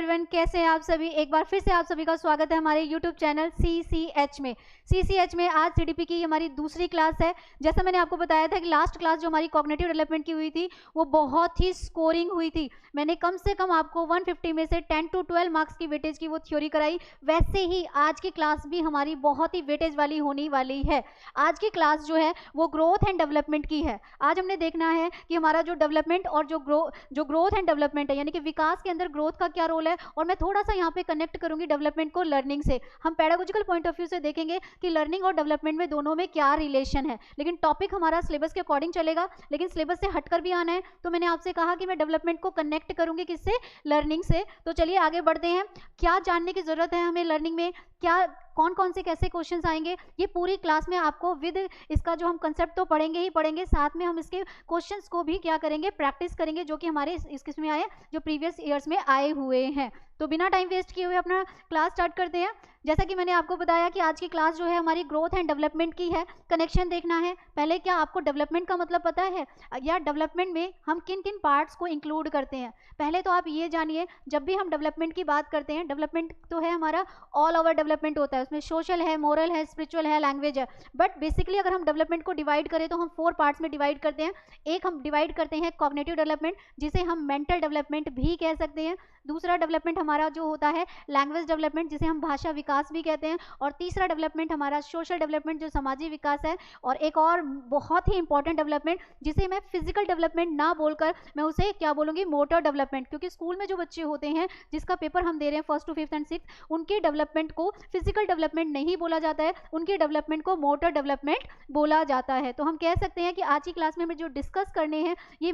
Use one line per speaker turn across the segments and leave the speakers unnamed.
Everyone, कैसे हैं आप सभी। एक बार फिर से आप सभी का स्वागत है हमारे यूट्यूब चैनल CCH में। CCH में आज CDP की हमारी दूसरी क्लास है। जैसा मैंने आपको बताया था कि लास्ट क्लास जो हमारी कॉग्निटिव डेवलपमेंट की हुई थी वो बहुत ही स्कोरिंग हुई थी। मैंने कम से कम आपको 150 में से 10 to 12 मार्क्स की वेटेज की वो थ्योरी कराई। वैसे ही आज की क्लास भी हमारी बहुत ही वेटेज वाली होने वाली है। आज की क्लास जो है वो ग्रोथ एंड डेवलपमेंट की है। आज हमने देखना है कि हमारा जो डेवलपमेंट और जो ग्रोथ एंड डेवलपमेंट है, यानी कि विकास के अंदर ग्रोथ का क्या रोल है, और मैं थोड़ा सा यहाँ पे कनेक्ट करूंगी डेवलपमेंट को लर्निंग से। हम पेडागोजिकल पॉइंट ऑफ व्यू से देखेंगे कि लर्निंग और डेवलपमेंट में दोनों में क्या रिलेशन है। लेकिन टॉपिक हमारा सिलेबस के अकॉर्डिंग चलेगा, लेकिन सिलेबस से हटकर भी आना है। तो मैंने आपसे कहा कि मैं डेवलपमेंट को कनेक्ट करूंगी किससे, लर्निंग से। तो चलिए आगे बढ़ते हैं। क्या जानने की जरूरत है हमें लर्निंग में, क्या कौन कौन से कैसे क्वेश्चंस आएंगे, ये पूरी क्लास में आपको विद इसका जो हम कंसेप्ट तो पढ़ेंगे ही पढ़ेंगे, साथ में हम इसके क्वेश्चंस को भी क्या करेंगे, प्रैक्टिस करेंगे, जो कि हमारे इस किस्म में आए, जो प्रीवियस ईयर्स में आए हुए हैं। तो बिना टाइम वेस्ट किए हुए अपना क्लास स्टार्ट करते हैं। जैसा कि मैंने आपको बताया कि आज की क्लास जो है हमारी ग्रोथ एंड डेवलपमेंट की है। कनेक्शन देखना है। पहले क्या आपको डेवलपमेंट का मतलब पता है, या डेवलपमेंट में हम किन किन पार्ट्स को इंक्लूड करते हैं। पहले तो आप ये जानिए, जब भी हम डेवलपमेंट की बात करते हैं, डेवलपमेंट तो है हमारा ऑल ओवर डेवलपमेंट होता है। उसमें सोशल है, मोरल है, स्पिरिचुअल है, लैंग्वेज है। बट बेसिकली अगर हम डेवलपमेंट को डिवाइड करें तो हम 4 पार्ट्स में डिवाइड करते हैं। एक हम डिवाइड करते हैं कॉग्निटिव डेवलपमेंट, जिसे हम मेंटल डेवलपमेंट भी कह सकते हैं। दूसरा डेवलपमेंट हमारा जो होता है लैंग्वेज डेवलपमेंट, जिसे हम भाषा विकास भी कहते हैं। और तीसरा डेवलपमेंट हमारा सोशल डेवलपमेंट, जो सामाजिक विकास है। और एक और बहुत ही इंपॉर्टेंट डेवलपमेंट, जिसे मैं फिजिकल डेवलपमेंट ना बोलकर मैं उसे क्या बोलूंगी, मोटर डेवलपमेंट। क्योंकि स्कूल में जो बच्चे होते हैं जिसका पेपर हम दे रहे हैं 1st to 5th and 6th, उनके डेवलपमेंट को फिजिकल डेवलपमेंट नहीं बोला जाता है, उनके डेवलपमेंट को मोटर डेवलपमेंट बोला जाता है। तो हम कह सकते हैं कि आज की क्लास में हमें जो डिस्कस करने हैं, ये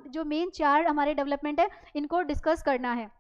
जो मेन 4 हमारे डेवलपमेंट है, इनको डिस्कस करना है।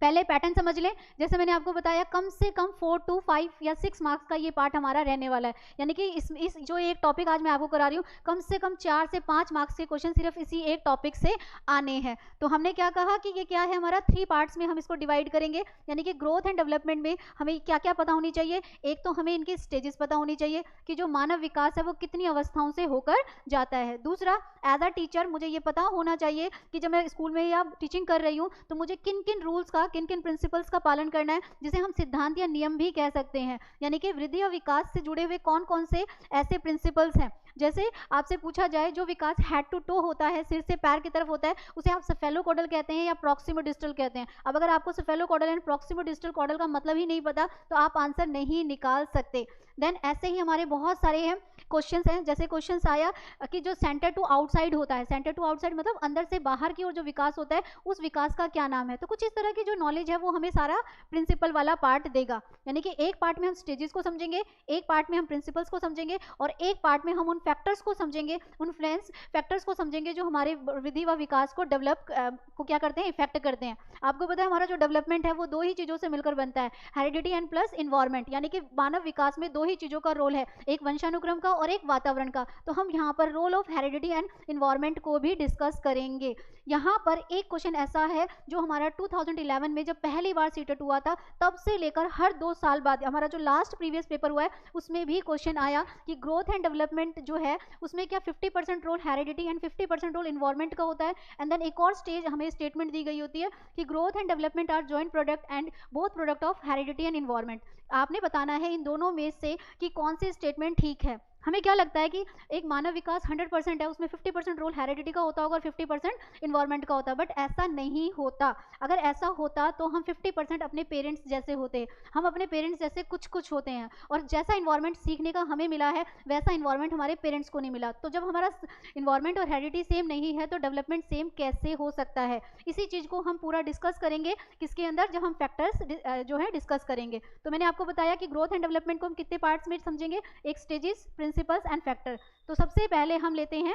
पहले पैटर्न समझ लें। जैसे मैंने आपको बताया कम से कम 4 to 5 या 6 मार्क्स का ये पार्ट हमारा रहने वाला है। यानी कि इस जो एक टॉपिक आज मैं आपको करा रही हूँ, कम से कम 4 से 5 मार्क्स के क्वेश्चन सिर्फ इसी एक टॉपिक से आने हैं। तो हमने क्या कहा कि ये क्या है, हमारा 3 पार्ट्स में हम इसको डिवाइड करेंगे। यानी कि ग्रोथ एंड डेवलपमेंट में हमें क्या क्या पता होनी चाहिए। एक तो हमें इनके स्टेजेस पता होनी चाहिए कि जो मानव विकास है वो कितनी अवस्थाओं से होकर जाता है। दूसरा, एज अ टीचर मुझे ये पता होना चाहिए कि जब मैं स्कूल में या टीचिंग कर रही हूँ तो मुझे किन किन रूल्स का, किन किन प्रिंसिपल्स का पालन करना है, जिसे हम सिद्धांत या नियम भी कह सकते हैं। यानी कि वृद्धि और विकास से जुड़े हुए कौन कौन से ऐसे प्रिंसिपल्स हैं। जैसे आपसे पूछा जाए, जो विकास हेड टू टो होता है, सिर से पैर की तरफ होता है, उसे आप सेफेलोकॉडल कहते हैं या प्रॉक्सिमोडिस्टल कहते हैं। अब अगर आपको सेफेलोकॉडल एंड प्रॉक्सिमोडिस्टल कॉडल का मतलब ही नहीं पता तो आप आंसर नहीं निकाल सकते। देन ऐसे ही हमारे बहुत सारे हैं क्वेश्चंस हैं। जैसे क्वेश्चंस आया कि जो सेंटर टू आउटसाइड होता है, सेंटर टू आउटसाइड मतलब अंदर से बाहर की ओर जो विकास होता है, उस विकास का क्या नाम है। तो कुछ इस तरह की जो नॉलेज है वो हमें सारा प्रिंसिपल वाला पार्ट देगा। यानी कि एक पार्ट में हम स्टेजेस को समझेंगे, एक पार्ट में हम प्रिंसिपल्स को समझेंगे, और एक पार्ट में हम उन फैक्टर्स को समझेंगे, उन इन्फ्लुएंस फैक्टर्स को समझेंगे जो हमारे वृद्धि व विकास को डेवलप को क्या करते हैं, इफेक्ट करते हैं। आपको पता है हमारा जो डेवलपमेंट है वो 2 ही चीज़ों से मिलकर बनता है, हेरिडिटी एंड प्लस इन्वायरमेंट। यानी कि मानव विकास में 2 ही चीज़ों का रोल है, एक वंशानुक्रम का और एक वातावरण का। तो हम यहाँ पर role of heredity and environment को भी डिस्कस करेंगे। यहाँ पर एक क्वेश्चन ऐसा है जो हमारा 2011 में जब पहली बार सीटेट हुआ था, तब से लेकर हर 2 साल बाद हमारा जो लास्ट प्रीवियस पेपर हुआ है उसमें भी क्वेश्चन आया कि ग्रोथ एंड डेवलपमेंट जो है उसमें क्या 50% role heredity and 50% role environment का होता है। एंड देन एक और स्टेज हमें स्टेटमेंट दी गई होती है कि growth and development are joint product and both product of heredity and environment. आपने बताना है इन दोनों में से कि कौन से स्टेटमेंट ठीक है। हमें क्या लगता है कि एक मानव विकास 100% है, उसमें 50% रोल हेरिडिटी का होता होगा और 50% इन्वायरमेंट का होता है। बट ऐसा नहीं होता। अगर ऐसा होता तो हम 50% अपने पेरेंट्स जैसे होते, हम अपने पेरेंट्स जैसे कुछ कुछ होते हैं, और जैसा इन्वायरमेंट सीखने का हमें मिला है वैसा इन्वायरमेंट हमारे पेरेंट्स को नहीं मिला। तो जब हमारा इन्वायरमेंट और हेरिडिटी सेम नहीं है तो डेवलपमेंट सेम कैसे हो सकता है। इसी चीज़ को हम पूरा डिस्कस करेंगे किसके अंदर, जब हम फैक्टर्स जो है डिस्कस करेंगे। तो मैंने आपको बताया कि ग्रोथ एंड डेवलपमेंट को हम कितने पार्ट्स में समझेंगे, एक स्टेजेस, प्रिंसिपल्स एंड फैक्टर। तो सबसे पहले हम लेते हैं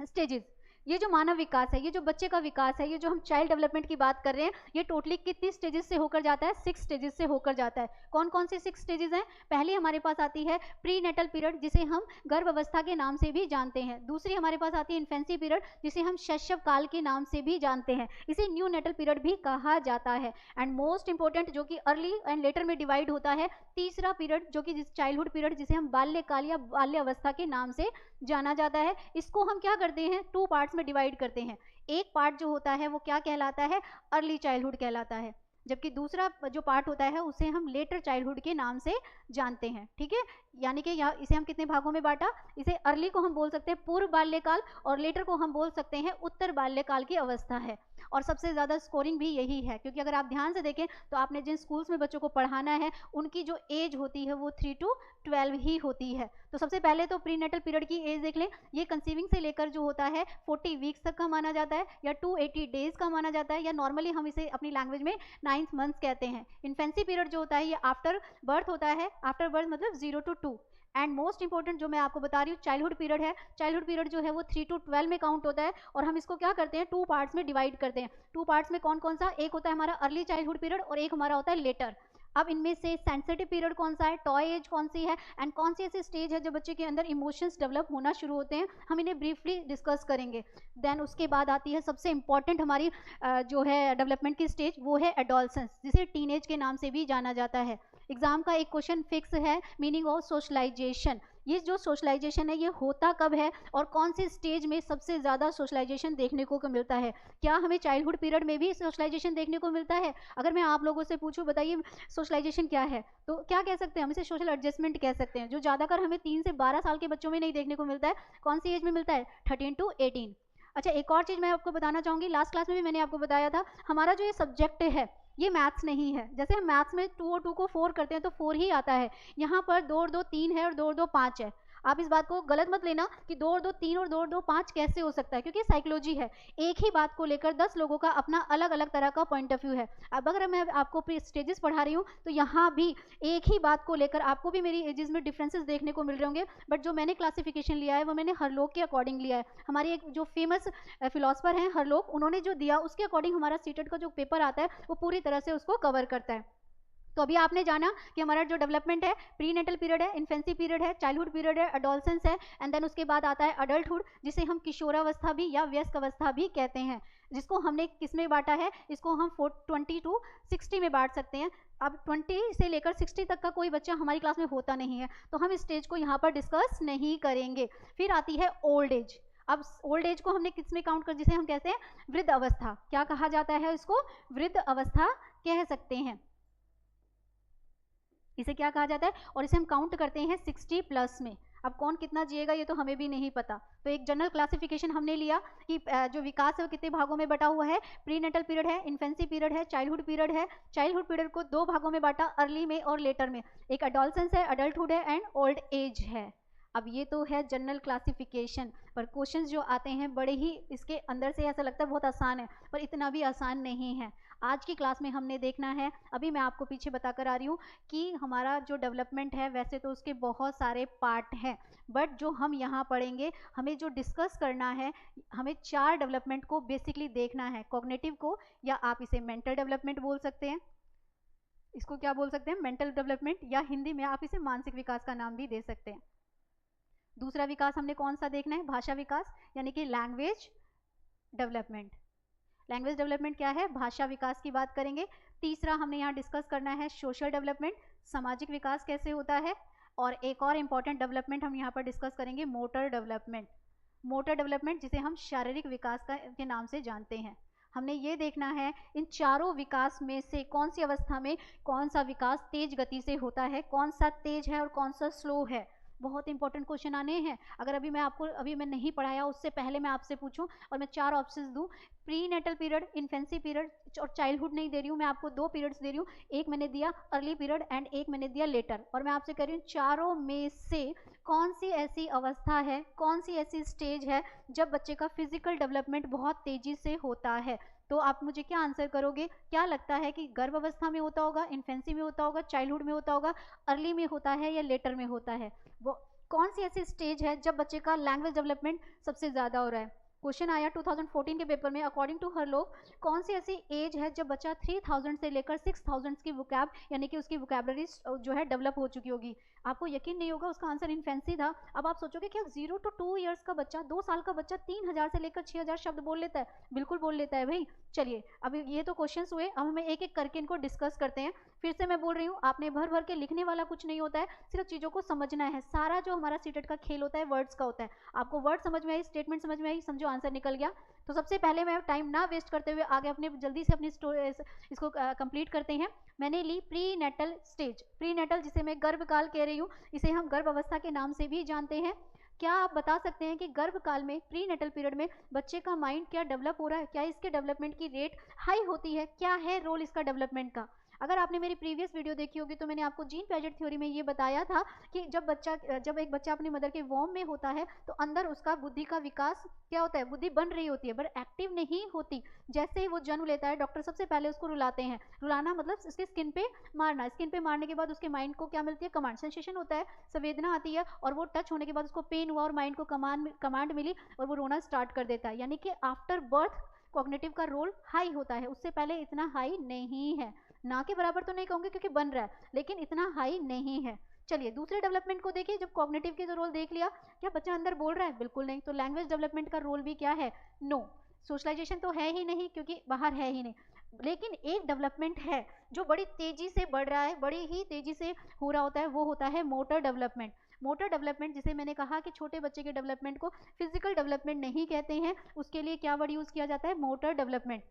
स्टेजेस। ये जो मानव विकास है, ये जो बच्चे का विकास है, ये जो हम चाइल्ड डेवलपमेंट की बात कर रहे हैं, ये टोटली कितनी स्टेजेस से होकर जाता है, 6 स्टेजेस से होकर जाता है। कौन कौन से 6 स्टेजेस हैं। पहली हमारे पास आती है प्री नेटल पीरियड, जिसे हम गर्भ अवस्था के नाम से भी जानते हैं। दूसरी हमारे पास आती है इन्फेंसी पीरियड, जिसे हम शैशव काल के नाम से भी जानते हैं। इसे न्यू नेटल पीरियड भी कहा जाता है। एंड मोस्ट इंपॉर्टेंट जो कि अर्ली एंड लेटर में डिवाइड होता है, तीसरा पीरियड जो कि चाइल्डहुड पीरियड, जिसे हम बाल्यकाल या बाल्य अवस्था के नाम से जाना जाता है। इसको हम क्या करते हैं, 2 पार्ट्स में डिवाइड करते हैं। एक पार्ट जो होता है वो क्या कहलाता है, अर्ली चाइल्डहुड कहलाता है। जबकि दूसरा जो पार्ट होता है उसे हम लेटर चाइल्डहुड के नाम से जानते हैं। ठीक है, यानी कि यहाँ इसे हम कितने भागों में बांटा, इसे अर्ली को हम बोल सकते हैं पूर्व बाल्यकाल और लेटर को हम बोल सकते हैं उत्तर बाल्यकाल की अवस्था है। और सबसे ज़्यादा स्कोरिंग भी यही है, क्योंकि अगर आप ध्यान से देखें तो आपने जिन स्कूल्स में बच्चों को पढ़ाना है उनकी जो एज होती है वो 3 to 12 ही होती है। तो सबसे पहले तो प्रीनेटल पीरियड की एज देख लें, ये कंसीविंग से लेकर जो होता है 40 वीक्स तक का माना जाता है या 280 डेज का माना जाता है, या नॉर्मली हम इसे अपनी लैंग्वेज में 9 मंथ्स कहते हैं। इन्फेंसी पीरियड जो होता है ये आफ्टर बर्थ होता है, आफ्टर बर्थ मतलब 0 to 2। एंड मोस्ट इंपॉर्टेंट जो मैं आपको बता रही हूँ चाइल्डहुड पीरियड है, चाइल्डहुड पीरियड जो है वो 3 to 12 में काउंट होता है, और हम इसको क्या करते हैं 2 पार्ट्स में डिवाइड करते हैं। 2 पार्ट्स में कौन कौन सा, एक होता है हमारा अर्ली चाइल्डहुड पीरियड और एक हमारा होता है लेटर। अब इनमें से सेंसिटिव पीरियड कौन सा है, टॉय एज कौन सी है, एंड कौन सी ऐसी स्टेज है जब बच्चे के अंदर इमोशंस डेवलप होना शुरू होते हैं, हम इन्हें ब्रीफली डिस्कस करेंगे। देन उसके बाद आती है सबसे इंपॉर्टेंट हमारी जो है डेवलपमेंट की स्टेज, वो है एडोलसेंस, जिसे टीनेज के नाम से भी जाना जाता है। एग्जाम का एक क्वेश्चन फिक्स है, मीनिंग ऑफ सोशलाइजेशन। ये जो सोशलाइजेशन है ये होता कब है और कौन सी स्टेज में सबसे ज़्यादा सोशलाइजेशन देखने को मिलता है। क्या हमें चाइल्डहुड पीरियड में भी सोशलाइजेशन देखने को मिलता है? अगर मैं आप लोगों से पूछूं बताइए सोशलाइजेशन क्या है, तो क्या कह सकते हैं हम इसे सोशल एडजस्टमेंट कह सकते हैं, जो ज़्यादातर हमें 3 से 12 साल के बच्चों में नहीं देखने को मिलता है। कौन सी एज में मिलता है? 13 to 18। अच्छा, एक और चीज़ मैं आपको बताना चाहूँगी, लास्ट क्लास में भी मैंने आपको बताया था, हमारा जो ये सब्जेक्ट है ये मैथ्स नहीं है। जैसे हम मैथ्स में 2 और 2 को 4 करते हैं तो 4 ही आता है, यहाँ पर 2 और 2 3 है और 2 और 2 5 है। आप इस बात को गलत मत लेना कि 2 और 2 3 और 2 और 2 5 कैसे हो सकता है, क्योंकि साइकोलॉजी है, एक ही बात को लेकर 10 लोगों का अपना अलग अलग तरह का पॉइंट ऑफ व्यू है। अब अगर मैं आपको स्टेजेस पढ़ा रही हूँ तो यहाँ भी एक ही बात को लेकर आपको भी मेरी एजेस में डिफरेंसेस देखने को मिल रहे होंगे, बट जो मैंने क्लासिफिकेशन लिया है वो मैंने हरलोक के अकॉर्डिंग लिया है। हमारी एक जो फेमस फिलोसफर हैं हरलोक, उन्होंने जो दिया उसके अकॉर्डिंग हमारा सीटेट का जो पेपर आता है वो पूरी तरह से उसको कवर करता है। तो अभी आपने जाना कि हमारा जो डेवलपमेंट है प्रीनेटल पीरियड है, इन्फेंसी पीरियड है, चाइल्डहुड पीरियड है, एडोलसेंस है, एंड देन उसके बाद आता है अडल्टहुड, जिसे हम किशोरावस्था भी या व्यस्क अवस्था भी कहते हैं, जिसको हमने किस में बांटा है, इसको हम 20 to 60 में बांट सकते हैं। अब 20 से लेकर 60 तक का कोई बच्चा हमारी क्लास में होता नहीं है, तो हम इस स्टेज को यहाँ पर डिस्कस नहीं करेंगे। फिर आती है ओल्ड एज। अब ओल्ड एज को हमने किस में काउंट कर, जिसे हम कहते हैं वृद्ध अवस्था। क्या कहा जाता है इसको? वृद्ध अवस्था कह सकते हैं, इसे क्या कहा जाता है, और इसे हम काउंट करते हैं 60 प्लस में। अब कौन कितना जिएगा ये तो हमें भी नहीं पता, तो एक जनरल क्लासिफिकेशन हमने लिया कि जो विकास है वो कितने भागों में बटा हुआ है। प्रीनेटल पीरियड है, इन्फेंसी पीरियड है, चाइल्डहुड पीरियड है। चाइल्डहुड पीरियड को 2 भागों में बांटा, अर्ली में और लेटर में। एक एडोलसेंस है, अडल्टहुड है एंड ओल्ड एज है। अब ये तो है जनरल क्लासिफिकेशन, पर क्वेश्चंस जो आते हैं बड़े ही इसके अंदर से ऐसा लगता है बहुत आसान है, पर इतना भी आसान नहीं है। आज की क्लास में हमने देखना है, अभी मैं आपको पीछे बता कर आ रही हूँ कि हमारा जो डेवलपमेंट है वैसे तो उसके बहुत सारे पार्ट हैं, बट जो हम यहाँ पढ़ेंगे हमें जो डिस्कस करना है, हमें 4 डेवलपमेंट को बेसिकली देखना है। कॉग्निटिव को, या आप इसे मेंटल डेवलपमेंट बोल सकते हैं, इसको क्या बोल सकते हैं मेंटल डेवलपमेंट, या हिंदी में आप इसे मानसिक विकास का नाम भी दे सकते हैं। दूसरा विकास हमने कौन सा देखना है? भाषा विकास, यानी कि लैंग्वेज डेवलपमेंट। लैंग्वेज डेवलपमेंट क्या है? भाषा विकास की बात करेंगे। तीसरा हमने यहाँ डिस्कस करना है सोशल डेवलपमेंट, सामाजिक विकास कैसे होता है। और एक और इम्पॉर्टेंट डेवलपमेंट हम यहाँ पर डिस्कस करेंगे मोटर डेवलपमेंट। मोटर डेवलपमेंट जिसे हम शारीरिक विकास के नाम से जानते हैं। हमने ये देखना है इन चारों विकास में से कौन सी अवस्था में कौन सा विकास तेज गति से होता है, कौन सा तेज है और कौन सा स्लो है। बहुत इंपॉर्टेंट क्वेश्चन आने हैं। अगर अभी मैं नहीं पढ़ाया उससे पहले मैं आपसे पूछूं और मैं 4 ऑप्शंस दूं, prenatal period, infancy period और चाइल्डहुड नहीं दे रही हूँ, मैं आपको 2 पीरियड्स दे रही हूँ। एक मैंने दिया अर्ली पीरियड एंड एक मैंने दिया लेटर, और मैं आपसे कह रही हूँ चारों में से कौन सी ऐसी अवस्था है, कौन सी ऐसी स्टेज है जब बच्चे का फिजिकल डेवलपमेंट बहुत तेजी से होता है। तो आप मुझे क्या आंसर करोगे? क्या लगता है कि गर्भ अवस्था में होता होगा, इन्फेंसी में होता होगा, चाइल्डहुड में होता होगा, अर्ली में होता है या लेटर में होता है? वो कौन सी ऐसी स्टेज है जब बच्चे का लैंग्वेज डेवलपमेंट सबसे ज़्यादा हो रहा है? क्वेश्चन आया 2014 के पेपर में, अकॉर्डिंग टू हरलोक कौन सी ऐसी एज है जब बच्चा 3000 से लेकर 6000 की वोकैब यानी कि उसकी वोकैबलरी जो है डेवलप हो चुकी होगी? आपको यकीन नहीं होगा, उसका आंसर इन्फेंसी था। अब आप सोचोगे कि 0 to 2 ईयर्स का बच्चा, 2 साल का बच्चा 3000 से लेकर 6000 शब्द बोल लेता है? बिल्कुल बोल लेता है भाई। चलिए, अब ये तो क्वेश्चंस हुए, अब हमें एक एक करके इनको डिस्कस करते हैं। फिर से मैं बोल रही हूँ, आपने भर भर के लिखने वाला कुछ नहीं होता है, सिर्फ चीज़ों को समझना है। सारा जो हमारा सीटेट का खेल होता है वर्ड्स का होता है। आपको वर्ड समझ में आई, स्टेटमेंट समझ में आई, समझो आंसर निकल गया। तो सबसे पहले मैं टाइम ना वेस्ट करते हुए आगे अपने जल्दी से अपनी इसको कंप्लीट करते हैं। मैंने ली prenatal stage. Prenatal जिसे मैं गर्भकाल कह रही हूँ, इसे हम गर्भ अवस्था के नाम से भी जानते हैं। क्या आप बता सकते हैं कि गर्भकाल में प्री नेटल पीरियड में बच्चे का माइंड क्या डेवलप हो रहा है? क्या इसके डेवलपमेंट की रेट हाई होती है? क्या है रोल इसका डेवलपमेंट का? अगर आपने मेरी प्रीवियस वीडियो देखी होगी तो मैंने आपको जीन पैजेट थ्योरी में ये बताया था कि जब एक बच्चा अपनी मदर के वॉर्म में होता है तो अंदर उसका बुद्धि का विकास क्या होता है, बुद्धि बन रही होती है पर एक्टिव नहीं होती। जैसे ही वो जन्म लेता है डॉक्टर सबसे पहले उसको रुलाते हैं। रुलाना मतलब उसके स्किन पे मारना। स्किन पे मारने के बाद उसके माइंड को क्या मिलती है? कमांड, सेंसेशन होता है, संवेदना आती है और वो टच होने के बाद उसको पेन हुआ और माइंड को कमांड मिली और वो रोना स्टार्ट कर देता है। यानी कि आफ्टर बर्थ कॉग्निटिव का रोल हाई होता है, उससे पहले इतना हाई नहीं है। ना के बराबर तो नहीं कहूँगी क्योंकि बन रहा है, लेकिन इतना हाई नहीं है। चलिए दूसरे डेवलपमेंट को देखिए। जब कॉग्निटिव के जो रोल देख लिया, क्या बच्चा अंदर बोल रहा है? बिल्कुल नहीं। तो लैंग्वेज डेवलपमेंट का रोल भी क्या है? नो। सोशलाइजेशन तो है ही नहीं क्योंकि बाहर है ही नहीं। लेकिन एक डेवलपमेंट है जो बड़ी तेजी से बढ़ रहा है, बड़ी ही तेजी से हो रहा होता है, वो होता है मोटर डेवलपमेंट। मोटर डेवलपमेंट जिसे मैंने कहा कि छोटे बच्चे के डेवलपमेंट को फिजिकल डेवलपमेंट नहीं कहते हैं, उसके लिए क्या वर्ड यूज किया जाता है? Motor development.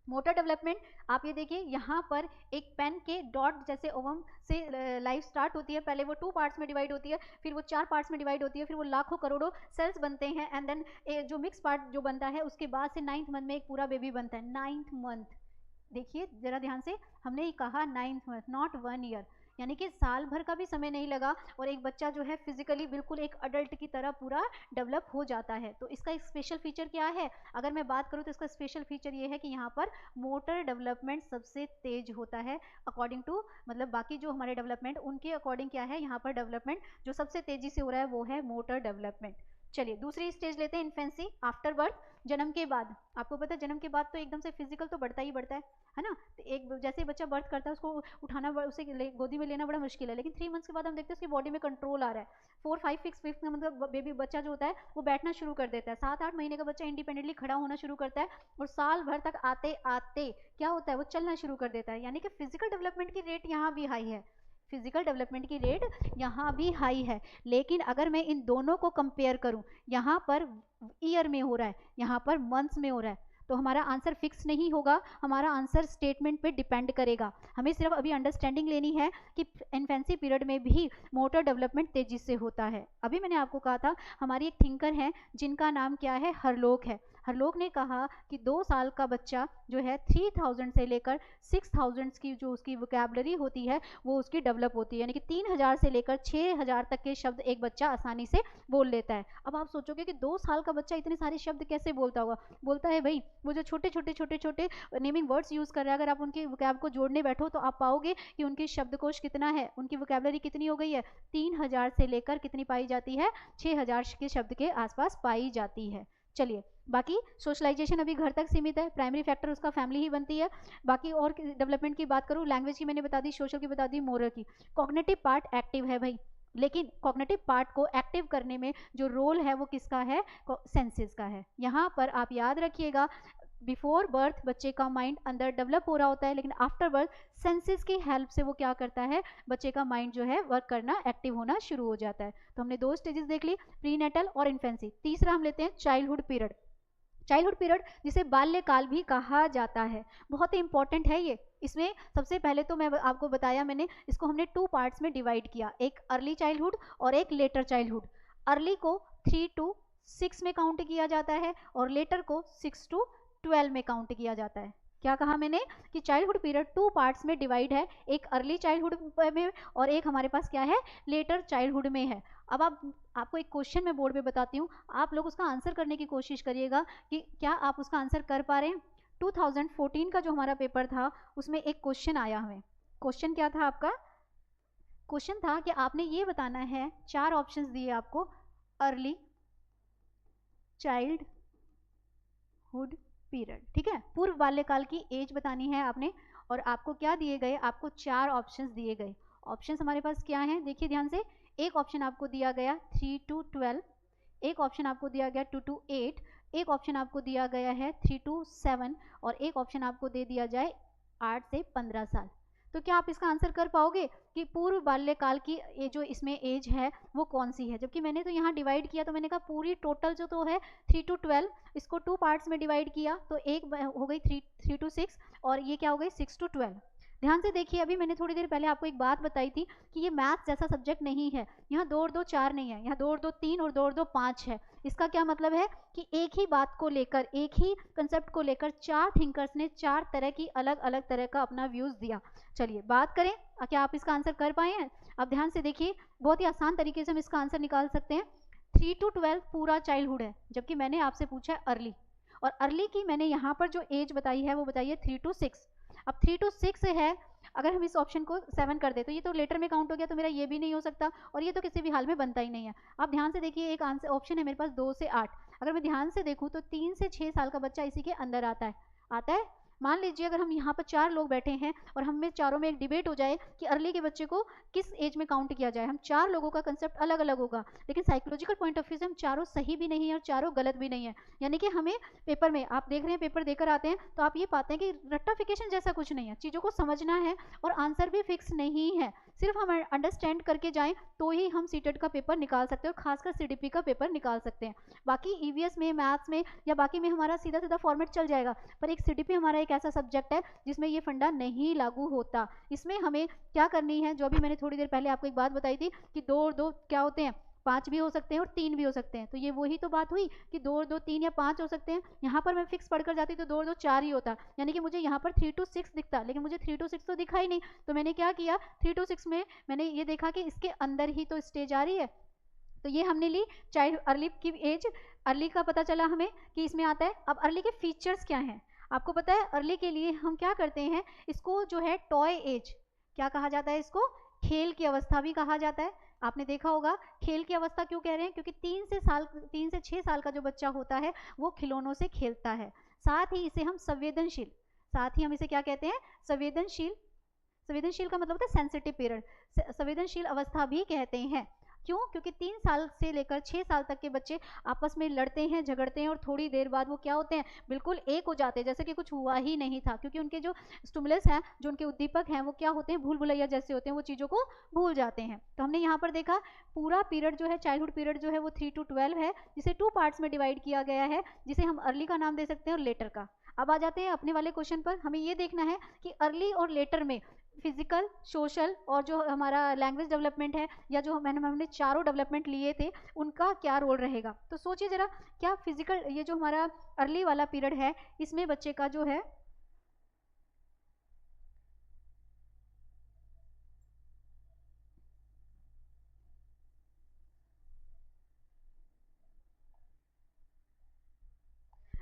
मोटर डेवलपमेंट आप ये देखिए, यहाँ पर एक पेन के डॉट जैसे ओवम से लाइफ स्टार्ट होती है। पहले वो 2 पार्ट्स में डिवाइड होती है, फिर वो 4 पार्ट्स में डिवाइड होती है, फिर वो लाखों करोड़ों सेल्स बनते हैं एंड देन जो मिक्स पार्ट जो बनता है उसके बाद से 9th मंथ में एक पूरा बेबी बनता है। 9th मंथ, देखिए जरा ध्यान से, हमने ही कहा 9th मंथ, नॉट 1 ईयर। यानी कि साल भर का भी समय नहीं लगा और एक बच्चा जो है फिजिकली बिल्कुल एक अडल्ट की तरह पूरा डेवलप हो जाता है। तो इसका एक स्पेशल फीचर क्या है? अगर मैं बात करूँ तो इसका स्पेशल फीचर ये है कि यहाँ पर मोटर डेवलपमेंट सबसे तेज होता है अकॉर्डिंग टू, मतलब बाकी जो हमारे डेवलपमेंट उनके अकॉर्डिंग क्या है, यहाँ पर डेवलपमेंट जो सबसे तेजी से हो रहा है वो है मोटर डेवलपमेंट। चलिए दूसरी स्टेज लेते हैं, इन्फेंसी, आफ्टर बर्थ, जन्म के बाद। आपको पता है जन्म के बाद तो एकदम से फिजिकल तो बढ़ता ही बढ़ता है ना। तो एक जैसे ही बच्चा बर्थ करता है उसको उठाना, उसे गोदी में लेना बड़ा मुश्किल है, लेकिन 3 मंथ्स के बाद हम देखते हैं उसकी बॉडी में कंट्रोल आ रहा है। 4, 5, 6 वीक्स में मतलब बेबी बच्चा जो होता है वो बैठना शुरू कर देता है। 7, 8 महीने का बच्चा इंडिपेंडेंटली खड़ा होना शुरू करता है और साल भर तक आते आते क्या होता है, वो चलना शुरू कर देता है। यानी कि फिजिकल डेवलपमेंट की रेट यहाँ भी हाई है, फिजिकल डेवलपमेंट की रेट यहाँ भी हाई है। लेकिन अगर मैं इन दोनों को कंपेयर करूं, यहाँ पर ईयर में हो रहा है, यहाँ पर मंथ्स में हो रहा है, तो हमारा आंसर फिक्स नहीं होगा, हमारा आंसर स्टेटमेंट पे डिपेंड करेगा। हमें सिर्फ अभी अंडरस्टैंडिंग लेनी है कि इन्फेंसी पीरियड में भी मोटर डेवलपमेंट तेजी से होता है। अभी मैंने आपको कहा था हमारी एक थिंकर है जिनका नाम क्या है, हरलोक है। हरलोक ने कहा कि 2 साल का बच्चा जो है 3000 से लेकर 6000 की जो उसकी वोकैबुलरी होती है वो उसकी डेवलप होती है। यानी कि 3000 से लेकर 6000 तक के शब्द एक बच्चा आसानी से बोल लेता है। अब आप सोचोगे कि 2 साल का बच्चा इतने सारे शब्द कैसे बोलता होगा? बोलता है भाई, वो जो छोटे छोटे नेमिंग वर्ड्स यूज़ कर रहा है, अगर आप उनके वोकैब को जोड़ने बैठो तो आप पाओगे कि उनकी शब्दकोश कितना है, उनकी वोकैबुलरी कितनी हो गई है। 3000 से लेकर कितनी पाई जाती है? 6000 के शब्द के आसपास पाई जाती है। चलिए बाकी सोशलाइजेशन अभी घर तक सीमित है, प्राइमरी फैक्टर उसका फैमिली ही बनती है। बाकी और डेवलपमेंट की बात करूँ, लैंग्वेज की मैंने बता दी, सोशल की बता दी, मोरल की। कॉग्निटिव पार्ट एक्टिव है भाई, लेकिन कॉग्निटिव पार्ट को एक्टिव करने में जो रोल है वो किसका है? सेंसेस का है। यहाँ पर आप याद रखिएगा, बिफोर बर्थ बच्चे का माइंड अंदर डेवलप हो रहा होता है, लेकिन आफ्टर बर्थ सेंसेस की हेल्प से वो क्या करता है, बच्चे का माइंड जो है वर्क करना, एक्टिव होना शुरू हो जाता है। तो हमने 2 स्टेजेस देख ली, प्रीनेटल और इन्फेंसी। तीसरा हम लेते हैं चाइल्डहुड पीरियड। चाइल्डहुड पीरियड जिसे बाल्यकाल भी कहा जाता है, बहुत ही इंपॉर्टेंट है ये। इसमें सबसे पहले तो मैं आपको बताया, मैंने इसको हमने 2 पार्ट्स में डिवाइड किया, एक अर्ली चाइल्डहुड और एक लेटर चाइल्डहुड। अर्ली को 3 to 6 में काउंट किया जाता है और लेटर को 6 to 12 में काउंट किया जाता है। क्या कहा मैंने कि चाइल्डहुड पीरियड 2 पार्ट्स में डिवाइड है, एक अर्ली चाइल्डहुड में और एक हमारे पास क्या है, लेटर चाइल्डहुड में है। अब आपको एक क्वेश्चन मैं बोर्ड पे बताती हूँ, आप लोग उसका आंसर करने की कोशिश करिएगा कि क्या आप उसका आंसर कर पा रहे हैं। 2014 का जो हमारा पेपर था उसमें एक क्वेश्चन आया हमें। क्वेश्चन क्या था आपका? क्वेश्चन था कि आपने ये बताना है, 4 ऑप्शंस दिए आपको, अर्ली चाइल्डहुड पीरियड, ठीक है, पूर्व बाल्यकाल की एज बतानी है आपने। और आपको क्या दिए गए, आपको 4 ऑप्शंस दिए गए। ऑप्शंस हमारे पास क्या हैं, देखिए ध्यान से। एक ऑप्शन आपको दिया गया 3 to 12, एक ऑप्शन आपको दिया गया 2 to 8, एक ऑप्शन आपको दिया गया है 3 to 7 और एक ऑप्शन आपको दे दिया जाए 8 से 15 साल। तो क्या आप इसका आंसर कर पाओगे कि पूर्व बाल्यकाल की ये जो इसमें एज है वो कौन सी है? जबकि मैंने तो यहाँ डिवाइड किया, तो मैंने कहा पूरी टोटल जो तो है 3 to 12, इसको 2 पार्ट्स में डिवाइड किया तो एक हो गई 3 to 6 और ये क्या हो गई 6 to 12। ध्यान से देखिए, अभी मैंने थोड़ी देर पहले आपको एक बात बताई थी कि ये मैथ्स जैसा सब्जेक्ट नहीं है। यहाँ 2 और 2 4 नहीं है, यहाँ 2 और 2 3 और 2 और 2 5 है। इसका क्या मतलब है कि एक ही बात को लेकर, एक ही कंसेप्ट को लेकर 4 थिंकर्स ने 4 तरह की अलग अलग तरह का अपना व्यूज दिया। चलिए बात करें, क्या आप इसका आंसर कर पाए हैं? अब ध्यान से देखिए, बहुत ही आसान तरीके से हम इसका आंसर निकाल सकते हैं। 3 to 12 पूरा चाइल्डहुड है, जबकि मैंने आपसे पूछा है अर्ली, और अर्ली की मैंने यहाँ पर जो एज बताई है वो बताई है 3 to 6। अब 3 to 6 है, अगर हम इस ऑप्शन को 7 कर दे तो ये तो लेटर में काउंट हो गया, तो मेरा ये भी नहीं हो सकता और ये तो किसी भी हाल में बनता ही नहीं है। आप ध्यान से देखिए, एक आंसर ऑप्शन है मेरे पास 2 से 8। अगर मैं ध्यान से देखूँ तो 3 से 6 साल का बच्चा इसी के अंदर आता है। मान लीजिए अगर हम यहाँ पर 4 लोग बैठे हैं और हम में चारों में एक डिबेट हो जाए कि अर्ली के बच्चे को किस एज में काउंट किया जाए, हम 4 लोगों का कंसेप्ट अलग अलग होगा, लेकिन साइकोलॉजिकल पॉइंट ऑफ व्यू से हम चारों सही भी नहीं है और चारों गलत भी नहीं है। यानी कि हमें पेपर में, आप देख रहे हैं पेपर देकर आते हैं तो आप ये पाते हैं कि रट्टाफिकेशन जैसा कुछ नहीं है, चीज़ों को समझना है और आंसर भी फिक्स नहीं है। सिर्फ हम अंडरस्टैंड करके जाएं तो ही हम सीटेट का पेपर निकाल सकते हैं और खासकर सीडीपी का पेपर निकाल सकते हैं। बाकी ईवीएस में, मैथ्स में या बाकी में हमारा सीधा सीधा फॉर्मेट चल जाएगा, पर एक सीडीपी हमारा एक ऐसा सब्जेक्ट है जिसमें ये फंडा नहीं लागू होता। इसमें हमें क्या करनी है, जो अभी मैंने थोड़ी देर पहले आपको एक बात बताई थी कि 2 और 2 क्या होते हैं, 5 भी हो सकते हैं और 3 भी हो सकते हैं। तो ये वही तो बात हुई कि 2 और 2 3 या 5 हो सकते हैं। यहाँ पर मैं फिक्स पढ़कर जाती तो 2 और 2 4 ही होता, यानी कि मुझे यहाँ पर 3 to 6 दिखता, लेकिन मुझे 3 to 6 तो दिखा ही नहीं। तो मैंने क्या किया, 3 to 6 में मैंने ये देखा कि इसके अंदर ही तो स्टेज आ रही है, तो ये हमने ली चाइल्ड अर्ली की एज। अर्ली का पता चला हमें कि इसमें आता है। अब अर्ली के फीचर्स क्या हैं आपको पता है? अर्ली के लिए हम क्या करते हैं, इसको जो है टॉय एज क्या कहा जाता है, इसको खेल की अवस्था भी कहा जाता है। आपने देखा होगा खेल की अवस्था क्यों कह रहे हैं, क्योंकि 3 से 6 साल का जो बच्चा होता है वो खिलौनों से खेलता है। साथ ही इसे हम संवेदनशील, साथ ही हम इसे क्या कहते हैं, संवेदनशील। संवेदनशील का मतलब होता है सेंसिटिव पीरियड, संवेदनशील अवस्था भी कहते हैं। क्यों? क्योंकि 3 साल से लेकर 6 साल तक के बच्चे आपस में लड़ते हैं, झगड़ते हैं और थोड़ी देर बाद वो क्या होते हैं, बिल्कुल एक हो जाते हैं, जैसे कि कुछ हुआ ही नहीं था, क्योंकि उनके जो स्टिमुलस हैं, जो उनके उद्दीपक हैं, वो क्या होते हैं, भूल भुलैया जैसे होते हैं, वो चीज़ों को भूल जाते हैं। तो हमने यहाँ पर देखा पूरा पीरियड जो है, चाइल्डहुड पीरियड जो है वो 3 to 12 है, जिसे 2 पार्ट्स में डिवाइड किया गया है, जिसे हम अर्ली का नाम दे सकते हैं और लेटर का। अब आ जाते हैं अपने वाले क्वेश्चन पर। हमें ये देखना है कि अर्ली और लेटर में फिजिकल, सोशल और जो हमारा लैंग्वेज डेवलपमेंट है, या जो हमने चारों डेवलपमेंट लिए थे, उनका क्या रोल रहेगा। तो सोचिए जरा, क्या फिजिकल, ये जो हमारा अर्ली वाला पीरियड है, इसमें बच्चे का जो है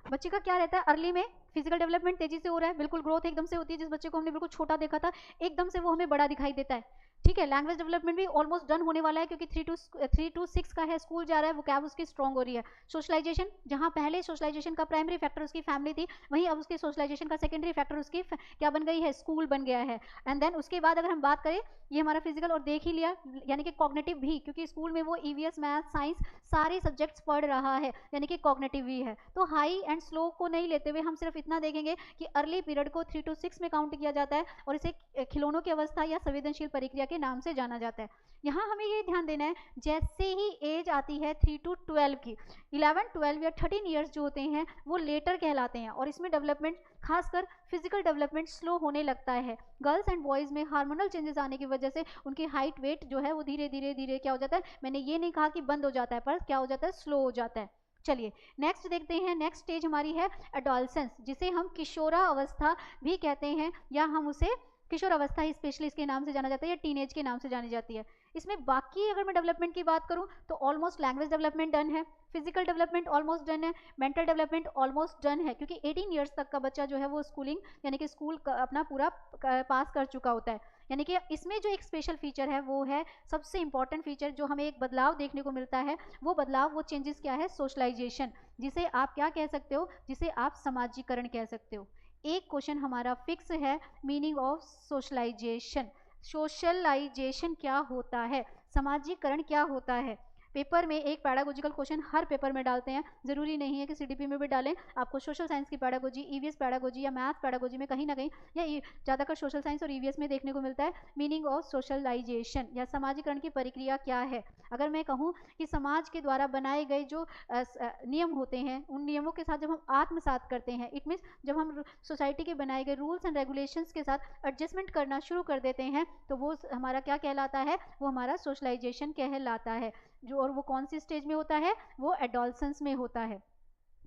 बच्चे का क्या रहता है, अर्ली में फिजिकल डेवलपमेंट तेजी से हो रहा है, बिल्कुल ग्रोथ एकदम से होती है। जिस बच्चे को हमने बिल्कुल छोटा देखा था, एकदम से वो हमें बड़ा दिखाई देता है। ठीक है, लैंग्वेज डेवलपमेंट भी ऑलमोस्ट डन होने वाला है, क्योंकि 3 to 6 का है, स्कूल जा रहा है, वोकैब उसकी स्ट्रॉन्ग हो रही है। सोशलाइजेशन, जहाँ पहले सोशलाइजेशन का प्राइमरी फैक्टर उसकी फैमिली थी, वहीं अब उसके सोशलाइजेशन का सेकेंडरी फैक्टर उसकी क्या बन गई है, स्कूल बन गया है। एंड देन उसके बाद अगर हम बात करें, ये हमारा फिजिकल और देख ही लिया, यानी कि कॉग्निटिव भी, क्योंकि स्कूल में वो ईवीएस, मैथ, साइंस सारे सब्जेक्ट्स पढ़ रहा है, यानी कि कॉग्निटिव भी है। तो हाई एंड स्लो को नहीं लेते हुए हम सिर्फ इतना देखेंगे कि अर्ली पीरियड को 3 to 6 में काउंट किया जाता है और इसे खिलौनों की अवस्था या संवेदनशील प्रक्रिया के नाम से जाना जाता है। यहाँ हमें ये ध्यान देना है, जैसे ही एज आती है 3 to 12 की, 11, 12 या 13 ईयर्स जो होते हैं वो लेटर कहलाते हैं, और इसमें डेवलपमेंट, खासकर फिजिकल डेवलपमेंट स्लो होने लगता है। गर्ल्स एंड बॉयज़ में हार्मोनल चेंजेस आने की वजह से उनकी हाइट, वेट जो है वो धीरे धीरे धीरे क्या हो जाता है, मैंने ये नहीं कहा कि बंद हो जाता है, पर क्या हो जाता है, स्लो हो जाता है। चलिए नेक्स्ट देखते हैं। नेक्स्ट स्टेज हमारी है एडोलसेंस, जिसे हम किशोरा अवस्था भी कहते हैं, या हम उसे किशोर अवस्था ही स्पेशली इसके नाम से जाना जाता है, या टीनेज के नाम से जानी जाती है। इसमें बाकी अगर मैं डेवलपमेंट की बात करूं तो ऑलमोस्ट लैंग्वेज डेवलपमेंट डन है, फिजिकल डेवलपमेंट ऑलमोस्ट डन है, मेंटल डेवलपमेंट ऑलमोस्ट डन है, क्योंकि 18 ईयर्स तक का बच्चा जो है वो स्कूलिंग यानी कि स्कूल अपना पूरा पास कर चुका होता है। यानी कि इसमें जो एक स्पेशल फीचर है वो है, सबसे इंपॉर्टेंट फीचर जो हमें एक बदलाव देखने को मिलता है, वो बदलाव, वो चेंजेस क्या है, सोशलाइजेशन, जिसे आप क्या कह सकते हो, जिसे आप समाजीकरण कह सकते हो। एक क्वेश्चन हमारा फिक्स है, मीनिंग ऑफ सोशलाइजेशन। सोशलाइजेशन क्या होता है, समाजीकरण क्या होता है? पेपर में एक पैडागोजिकल क्वेश्चन हर पेपर में डालते हैं, जरूरी नहीं है कि सीडीपी में भी डालें। आपको सोशल साइंस की पैडागोजी, ईवीएस पैडागोजी या मैथ पैडागोजी में कहीं ना कहीं या ज़्यादातर सोशल साइंस और ईवीएस में देखने को मिलता है मीनिंग ऑफ सोशलाइजेशन या समाजीकरण की प्रक्रिया क्या है। अगर मैं कहूँ कि समाज के द्वारा बनाए गए जो नियम होते हैं, उन नियमों के साथ जब हम आत्मसात करते हैं, इट मीन्स जब हम सोसाइटी के बनाए गए रूल्स एंड रेगुलेशंस के साथ एडजस्टमेंट करना शुरू कर देते हैं, तो वो हमारा क्या कहलाता है, वो हमारा सोशलाइजेशन कहलाता है। जो और वो कौन सी स्टेज में होता है, वो एडोलसेंस में होता है।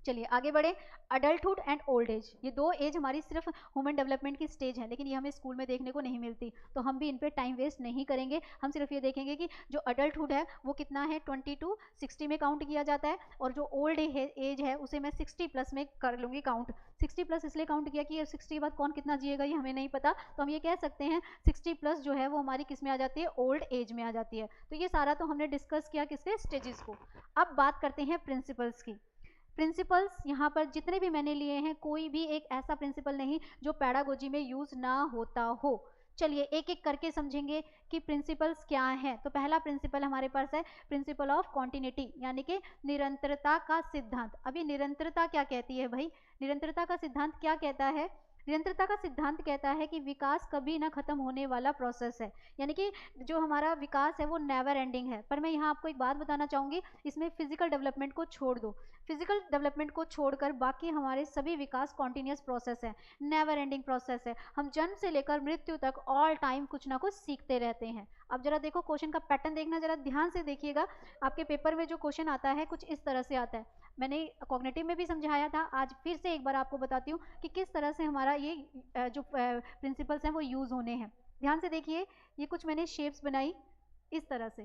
चलिए आगे बढ़े। अडल्टहुड एंड ओल्ड एज, ये दो एज हमारी सिर्फ ह्यूमन डेवलपमेंट की स्टेज है, लेकिन ये हमें स्कूल में देखने को नहीं मिलती, तो हम भी इन पे टाइम वेस्ट नहीं करेंगे। हम सिर्फ ये देखेंगे कि जो अडल्टहुड है वो कितना है, 20 to 60 में काउंट किया जाता है, और जो ओल्ड एज है उसे मैं 60 प्लस में कर लूँगी काउंट। 60 प्लस इसलिए काउंट किया कि 60 के बाद कौन कितना जिएगा ये हमें नहीं पता, तो हम ये कह सकते हैं 60 प्लस जो है वो हमारी किस में आ जाती है, ओल्ड एज में आ जाती है। तो ये सारा तो हमने डिस्कस किया किसके, स्टेजेस को। अब बात करते हैं प्रिंसिपल्स की। प्रिंसिपल्स यहाँ पर जितने भी मैंने लिए हैं, कोई भी एक ऐसा प्रिंसिपल नहीं जो पैडागोजी में यूज ना होता हो। चलिए एक एक करके समझेंगे कि प्रिंसिपल्स क्या हैं। तो पहला प्रिंसिपल हमारे पास है प्रिंसिपल ऑफ कॉन्टिन्यूटी, यानी कि निरंतरता का सिद्धांत। अभी निरंतरता क्या कहती है भाई, निरंतरता का सिद्धांत क्या कहता है, निरंतरता का सिद्धांत कहता है कि विकास कभी ना खत्म होने वाला प्रोसेस है, यानी कि जो हमारा विकास है वो नेवर एंडिंग है। पर मैं यहाँ आपको एक बात बताना चाहूँगी, इसमें फिजिकल डेवलपमेंट को छोड़ दो, फिजिकल डेवलपमेंट को छोड़कर बाकी हमारे सभी विकास कॉन्टिन्यूस प्रोसेस है, नेवर एंडिंग प्रोसेस है। हम जन्म से लेकर मृत्यु तक ऑल टाइम कुछ ना कुछ सीखते रहते हैं। अब जरा देखो क्वेश्चन का पैटर्न देखना, जरा ध्यान से देखिएगा। आपके पेपर में जो क्वेश्चन आता है कुछ इस तरह से आता है। मैंने कॉग्निटिव में भी समझाया था, आज फिर से एक बार आपको बताती हूँ कि किस तरह से हमारा ये जो प्रिंसिपल्स हैं वो यूज़ होने हैं। ध्यान से देखिए, ये कुछ मैंने शेप्स बनाई इस तरह से,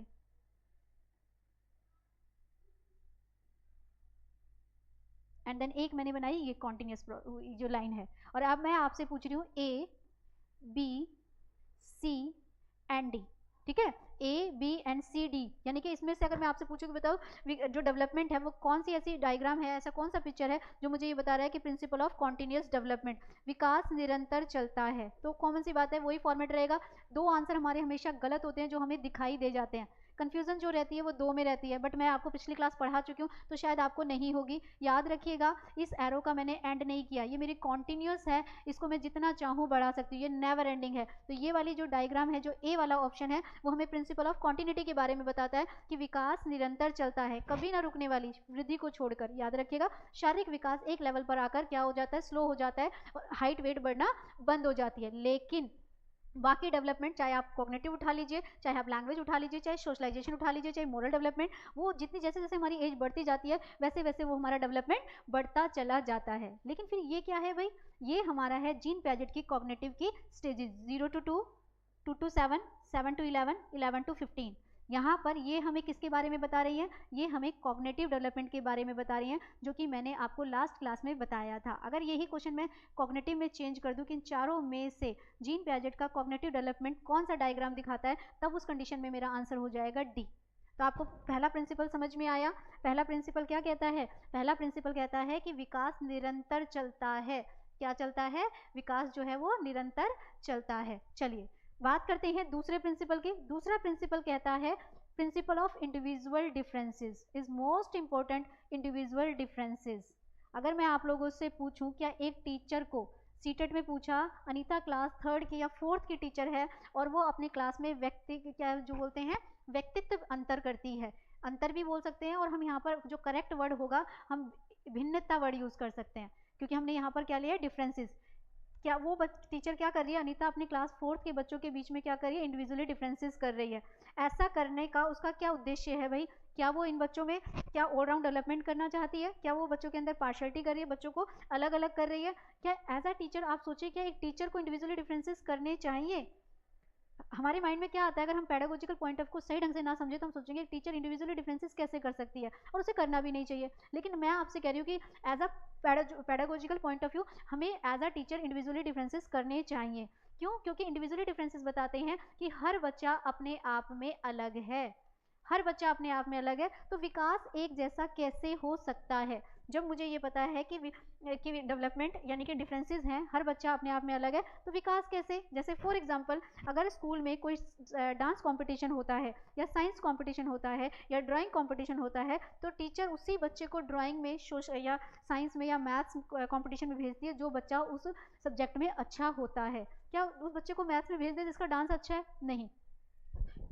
एंड देन एक मैंने बनाई ये कॉन्टिन्यूस जो लाइन है। और अब मैं आपसे पूछ रही हूँ A B C and D, ठीक है, A B and C D, यानी कि इसमें से अगर मैं आपसे पूछूं कि बताओ जो डेवलपमेंट है वो कौन सी ऐसी डायग्राम है, ऐसा कौन सा पिक्चर है जो मुझे ये बता रहा है कि प्रिंसिपल ऑफ कॉन्टिन्यूस डेवलपमेंट, विकास निरंतर चलता है। तो कॉमन सी बात है, वही फॉर्मेट रहेगा। दो आंसर हमारे हमेशा गलत होते हैं जो हमें दिखाई दे जाते हैं, कंफ्यूजन जो रहती है वो दो में रहती है, बट मैं आपको पिछली क्लास पढ़ा चुकी हूँ तो शायद आपको नहीं होगी। याद रखिएगा, इस एरो का मैंने एंड नहीं किया, ये मेरी कॉन्टिन्यूस है, इसको मैं जितना चाहूँ बढ़ा सकती हूँ, ये नेवर एंडिंग है। तो ये वाली जो डायग्राम है, जो ए वाला ऑप्शन है, वो हमें प्रिंसिपल ऑफ कॉन्टिन्यूटी के बारे में बताता है कि विकास निरंतर चलता है, कभी ना रुकने वाली, वृद्धि को छोड़कर। याद रखिएगा, शारीरिक विकास एक लेवल पर आकर क्या हो जाता है, स्लो हो जाता है और हाइट वेट बढ़ना बंद हो जाती है, लेकिन बाकी डेवलपमेंट, चाहे आप कॉग्निटिव उठा लीजिए, चाहे आप लैंग्वेज उठा लीजिए, चाहे सोशलाइजेशन उठा लीजिए, चाहे मोरल डेवलपमेंट, वो जितनी जैसे जैसे हमारी एज बढ़ती जाती है वैसे वैसे वो हमारा डेवलपमेंट बढ़ता चला जाता है। लेकिन फिर ये क्या है भाई, ये हमारा है जीन पैजेट की कॉग्निटिव की stages, 0 to 2, 2 to 7, 7 to 11, 11 to 15। यहाँ पर ये हमें किसके बारे में बता रही है, ये हमें कॉग्निटिव डेवलपमेंट के बारे में बता रही हैं, जो कि मैंने आपको लास्ट क्लास में बताया था। अगर यही क्वेश्चन मैं कॉग्निटिव में चेंज कर दूं कि इन चारों में से जीन पैजेट का कॉग्निटिव डेवलपमेंट कौन सा डायग्राम दिखाता है, तब उस कंडीशन में मेरा आंसर हो जाएगा डी। तो आपको पहला प्रिंसिपल समझ में आया। पहला प्रिंसिपल क्या कहता है, पहला प्रिंसिपल कहता है कि विकास निरंतर चलता है। क्या चलता है, विकास जो है वो निरंतर चलता है। चलिए बात करते हैं दूसरे प्रिंसिपल की। दूसरा प्रिंसिपल कहता है principle of individual differences is most important, individual differences. अगर मैं आप लोगों से पूछूं, क्या एक टीचर को सीटेट में पूछा, अनीता क्लास 3rd की या 4th की टीचर है और वो अपने क्लास में व्यक्ति क्या जो बोलते हैं व्यक्तित्व अंतर करती है, अंतर भी बोल सकते हैं, और हम यहाँ पर जो करेक्ट वर्ड होगा हम भिन्नता वर्ड यूज कर सकते हैं, क्योंकि हमने यहाँ पर क्या लिया है, डिफरेंसेस। क्या वो टीचर क्या कर रही है, अनीता अपनी क्लास 4th के बच्चों के बीच में क्या कर रही है, इंडिविजुअली डिफरेंसेस कर रही है। ऐसा करने का उसका क्या उद्देश्य है भाई, क्या वो इन बच्चों में क्या ऑलराउंड डेवलपमेंट करना चाहती है, क्या वो बच्चों के अंदर पार्शियलिटी कर रही है, बच्चों को अलग अलग कर रही है। क्या एज अ टीचर आप सोचिए, क्या एक टीचर को इंडिविजुअली डिफरेंसेस करने चाहिए। हमारे माइंड में क्या आता है, अगर हम पैडागोजिकल पॉइंट ऑफ को सही ढंग से ना समझे तो हम सोचेंगे टीचर इंडिविजुअली डिफरेंसेस कैसे कर सकती है, और उसे करना भी नहीं चाहिए। लेकिन मैं आपसे कह रही हूँ कि as a pedagogical point of view हमें as a teacher individually differences करने चाहिए। क्यों, क्योंकि इंडिविजुअली डिफरेंसेस बताते हैं कि हर बच्चा अपने आप में अलग है, हर बच्चा अपने आप में अलग है, तो विकास एक जैसा कैसे हो सकता है। जब मुझे ये पता है कि डेवलपमेंट यानी कि डिफरेंसेस हैं, हर बच्चा अपने आप में अलग है, तो विकास कैसे? जैसे फॉर एग्जांपल अगर स्कूल में कोई डांस कंपटीशन होता है या साइंस कंपटीशन होता है या ड्राइंग कंपटीशन होता है, तो टीचर उसी बच्चे को ड्राइंग में या साइंस में या मैथ्स कंपटीशन में भेजती है जो बच्चा उस सब्जेक्ट में अच्छा होता है। क्या उस बच्चे को मैथ्स में भेज दे जिसका डांस अच्छा है? नहीं।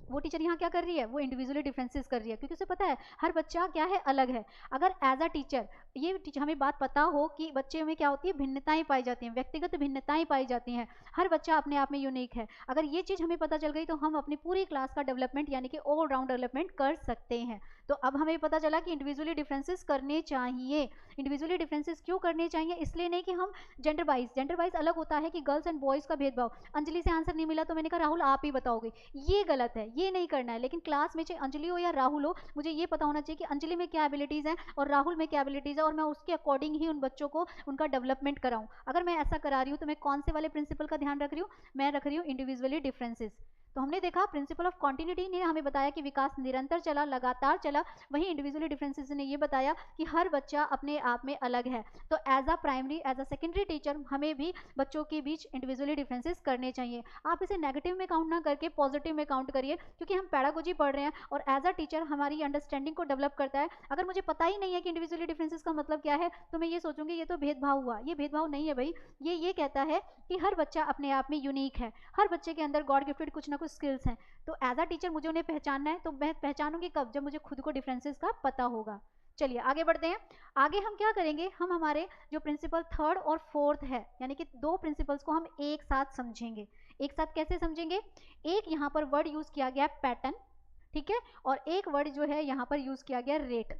वो टीचर यहाँ क्या कर रही है? वो इंडिविजुअली डिफरेंसेस कर रही है, क्योंकि उसे पता है हर बच्चा क्या है, अलग है। अगर एज अ टीचर ये हमें बात पता हो कि बच्चे में क्या होती है, भिन्नताएं पाई जाती हैं, व्यक्तिगत भिन्नताएं पाई जाती हैं, हर बच्चा अपने आप में यूनिक है, अगर ये चीज़ हमें पता चल गई तो हम अपनी पूरी क्लास का डेवलपमेंट यानी कि ऑल राउंड डेवलपमेंट कर सकते हैं। तो अब हमें पता चला कि इंडिविजुअली डिफरेंसेस करने चाहिए। इंडिविजुअली डिफरेंसेस क्यों करने चाहिए? इसलिए नहीं कि हम जेंडर वाइज अलग होता है कि गर्ल्स एंड बॉयज़ का भेदभाव। अंजलि से आंसर नहीं मिला तो मैंने कहा राहुल आप ही बताओगे, ये गलत है, ये नहीं करना है। लेकिन क्लास में चाहे अंजलि हो या राहुल हो, मुझे ये पता होना चाहिए कि अंजलि में क्या एबिलिटीज़ हैं और राहुल में क्या एबिलिटीज़ है, और मैं उसके अकॉर्डिंग ही उन बच्चों को उनका डेवलपमेंट कराऊँ। अगर मैं ऐसा करा रही हूँ तो मैं कौन से वाले प्रिंसिपल का ध्यान रख रही हूँ? मैं रख रही हूँ इंडिविजुअली डिफरेंसेस। तो हमने देखा प्रिंसिपल ऑफ कॉन्टिन्यूटी ने हमें बताया कि विकास निरंतर चला, लगातार चला। वहीं इंडिविजुअली डिफरेंसेस ने ये बताया कि हर बच्चा अपने आप में अलग है। तो as a primary as a secondary teacher हमें भी बच्चों के बीच इंडिविजुअली डिफरेंसेस करने चाहिए। आप इसे नेगेटिव में काउंट ना करके पॉजिटिव में काउंट करिए, क्योंकि हम पैडागोजी पढ़ रहे हैं और एज अ टीचर हमारी अंडरस्टैंडिंग को डेवलप करता है। अगर मुझे पता ही नहीं है कि इंडिविजुअली डिफरेंसेस का मतलब क्या है, तो मैं ये सोचूंगी ये तो भेदभाव हुआ। ये भेदभाव नहीं है भाई, ये कहता है कि हर बच्चा अपने आप में यूनिक है, हर बच्चे के अंदर गॉड गिफ्टेड कुछ ना कुछ स्किल्स हैं। तो एज अ टीचर मुझे उन्हें पहचानना है, तो मैं पहचानूंगी कब? जब मुझे खुद को डिफरेंसेस का पता होगा। चलिए आगे बढ़ते हैं। आगे हम क्या करेंगे, हम हमारे जो प्रिंसिपल थर्ड और फोर्थ है यानी कि दो प्रिंसिपल्स को हम एक साथ समझेंगे। एक साथ कैसे समझेंगे? एक यहाँ पर वर्ड यूज किया गया पैटर्न, ठीक है, और एक वर्ड जो है यहाँ पर यूज किया गया रेट।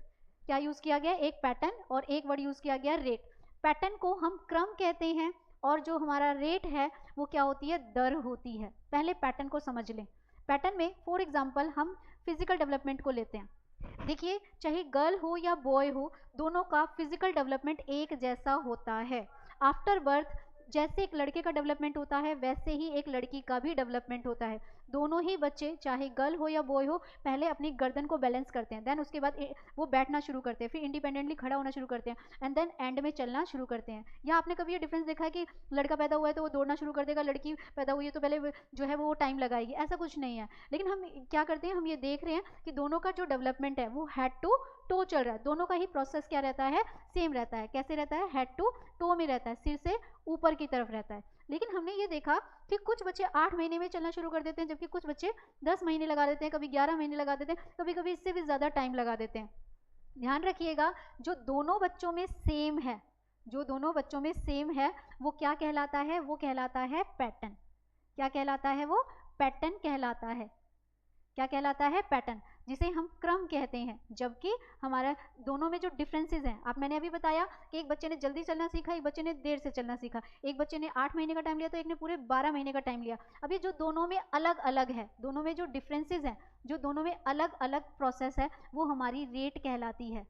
क्या यूज किया गया? एक पैटर्न और एक वर्ड यूज किया गया रेट। पैटर्न को हम क्रम कहते हैं और जो हमारा रेट है वो क्या होती है? दर होती है। पहले पैटर्न को समझ लें। पैटर्न में फॉर एग्जांपल हम फिजिकल डेवलपमेंट को लेते हैं। देखिए चाहे गर्ल हो या बॉय हो, दोनों का फिजिकल डेवलपमेंट एक जैसा होता है। आफ्टर बर्थ जैसे एक लड़के का डेवलपमेंट होता है वैसे ही एक लड़की का भी डेवलपमेंट होता है। दोनों ही बच्चे चाहे गर्ल हो या बॉय हो पहले अपनी गर्दन को बैलेंस करते हैं, देन उसके बाद वो बैठना शुरू करते हैं, फिर इंडिपेंडेंटली खड़ा होना शुरू करते हैं, एंड देन एंड में चलना शुरू करते हैं। या आपने कभी ये डिफरेंस देखा है कि लड़का पैदा हुआ है तो वो दौड़ना शुरू कर देगा, लड़की पैदा हुई है तो पहले जो है वो टाइम लगाएगी? ऐसा कुछ नहीं है। लेकिन हम क्या करते हैं, हम ये देख रहे हैं कि दोनों का जो डेवलपमेंट है वो हेड टू टो चल रहा है। दोनों का ही प्रोसेस क्या रहता है? सेम रहता है। कैसे रहता है? हेड टू टो में रहता है, सिर से ऊपर की तरफ रहता है। लेकिन हमने ये देखा कि कुछ बच्चे 8 महीने में चलना शुरू कर देते हैं, जबकि कुछ बच्चे 10 महीने लगा देते हैं, कभी 11 महीने लगा देते हैं, कभी कभी इससे भी ज़्यादा टाइम लगा देते हैं। ध्यान रखिएगा, जो दोनों बच्चों में सेम है, जो दोनों बच्चों में सेम है वो क्या कहलाता है? वो कहलाता है पैटर्न। क्या कहलाता है? वो पैटर्न कहलाता है। क्या कहलाता है? पैटर्न, जिसे हम क्रम कहते हैं। जबकि हमारा दोनों में जो डिफरेंसेस हैं, आप मैंने अभी बताया कि एक बच्चे ने जल्दी चलना सीखा, एक बच्चे ने देर से चलना सीखा, एक बच्चे ने 8 महीने का टाइम लिया तो एक ने पूरे 12 महीने का टाइम लिया। अब ये जो दोनों में अलग अलग है, दोनों में जो डिफरेंसेस हैं, जो दोनों में अलग अलग प्रोसेस है, वो हमारी रेट कहलाती है।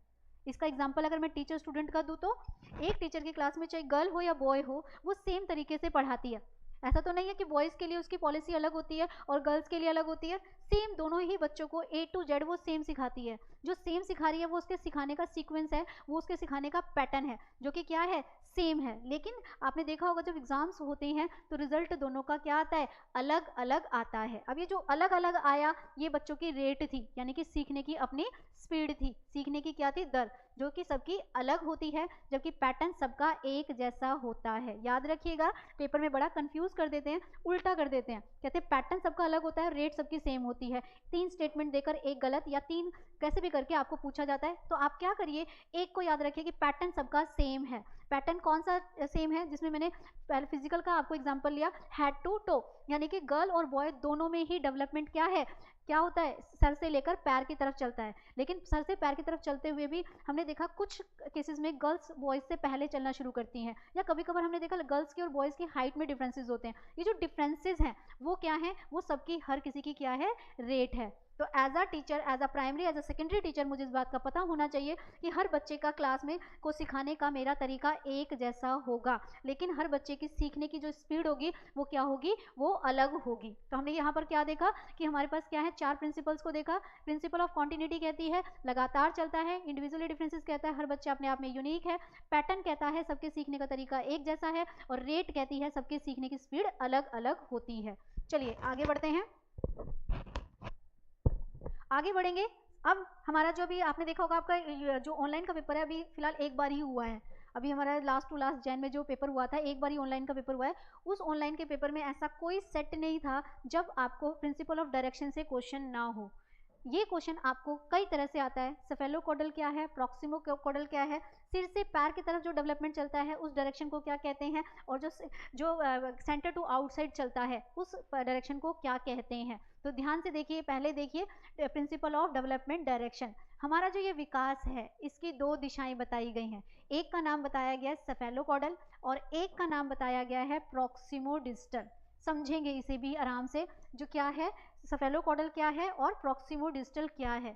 इसका एग्जाम्पल अगर मैं टीचर स्टूडेंट का दूँ तो एक टीचर की क्लास में चाहे गर्ल हो या बॉय हो, वो सेम तरीके से पढ़ाती है। ऐसा तो नहीं है कि बॉयज़ के लिए उसकी पॉलिसी अलग होती है और गर्ल्स के लिए अलग होती है। सेम दोनों ही बच्चों को A to Z वो सेम सिखाती है। जो सेम सिखा रही है वो उसके सिखाने का सीक्वेंस है, वो उसके सिखाने का पैटर्न है, जो कि क्या है? सेम है। लेकिन आपने देखा होगा जब एग्जाम्स होते हैं तो रिजल्ट दोनों का क्या आता है? अलग अलग आता है। अब ये जो अलग अलग आया, ये बच्चों की रेट थी, यानी कि सीखने की अपनी स्पीड थी, सीखने की क्या थी? दर, जो कि सबकी अलग होती है, जबकि पैटर्न सबका एक जैसा होता है। याद रखिएगा, पेपर में बड़ा कंफ्यूज कर देते हैं, उल्टा कर देते हैं, कहते हैं पैटर्न सबका अलग होता है, रेट सबकी सेम होती है। 3 स्टेटमेंट देकर एक गलत या 3 कैसे भी करके आपको पूछा जाता है, तो आप क्या करिए, एक को याद रखिए कि पैटर्न सबका सेम है। पैटर्न कौन सा सेम है? जिसमें मैंने फिजिकल का आपको एग्जांपल लिया, हेड टू टो, यानी कि गर्ल और बॉय दोनों में ही डेवलपमेंट क्या है? क्या होता है? सर से लेकर पैर की तरफ चलता है। लेकिन सर से पैर की तरफ चलते हुए भी हमने देखा कुछ केसेस में गर्ल्स बॉयज़ से पहले चलना शुरू करती हैं, या कभी कभार हमने देखा गर्ल्स की और बॉयज़ की हाइट में डिफरेंसेस होते हैं। ये जो डिफरेंसेस हैं वो क्या हैं? वो सबकी हर किसी की क्या है? रेट है। तो as a teacher, as a primary, as a secondary teacher मुझे इस बात का पता होना चाहिए कि हर बच्चे का क्लास में को सिखाने का मेरा तरीका एक जैसा होगा, लेकिन हर बच्चे की सीखने की जो स्पीड होगी वो क्या होगी, वो अलग होगी। तो हमने यहाँ पर क्या देखा कि हमारे पास क्या है, 4 प्रिंसिपल्स को देखा। प्रिंसिपल ऑफ कॉन्टिन्यूटी कहती है लगातार चलता है, इंडिविजुअली डिफरेंसेस कहता है हर बच्चा अपने आप में यूनिक है, पैटर्न कहता है सबके सीखने का तरीका एक जैसा है, और रेट कहती है सबके सीखने की स्पीड अलग अलग होती है। चलिए आगे बढ़ते हैं, आगे बढ़ेंगे। अब हमारा जो भी आपने देखा होगा, आपका जो ऑनलाइन का पेपर है अभी फिलहाल एक बार ही हुआ है, अभी हमारा लास्ट टू लास्ट जैन में जो पेपर हुआ था एक बार ही ऑनलाइन का पेपर हुआ है। उस ऑनलाइन के पेपर में ऐसा कोई सेट नहीं था जब आपको प्रिंसिपल ऑफ डायरेक्शन से क्वेश्चन ना हो। ये क्वेश्चन आपको कई तरह से आता है। सेफेलोकॉडल क्या है, प्रॉक्सिमोकॉडल क्या है, सिर से पैर की तरफ जो डेवलपमेंट चलता है उस डायरेक्शन को क्या कहते हैं, और जो सेंटर टू आउटसाइड चलता है उस डायरेक्शन को क्या कहते हैं। तो ध्यान से देखिए, पहले देखिए प्रिंसिपल ऑफ डेवलपमेंट डायरेक्शन। हमारा जो ये विकास है इसकी 2 दिशाएं बताई गई हैं, एक का नाम बताया गया है सेफेलोकॉडल और एक का नाम बताया गया है प्रॉक्सिमोडिस्टल। समझेंगे इसे भी आराम से, जो क्या है सेफेलोकॉडल क्या है और प्रॉक्सिमोडिस्टल क्या है।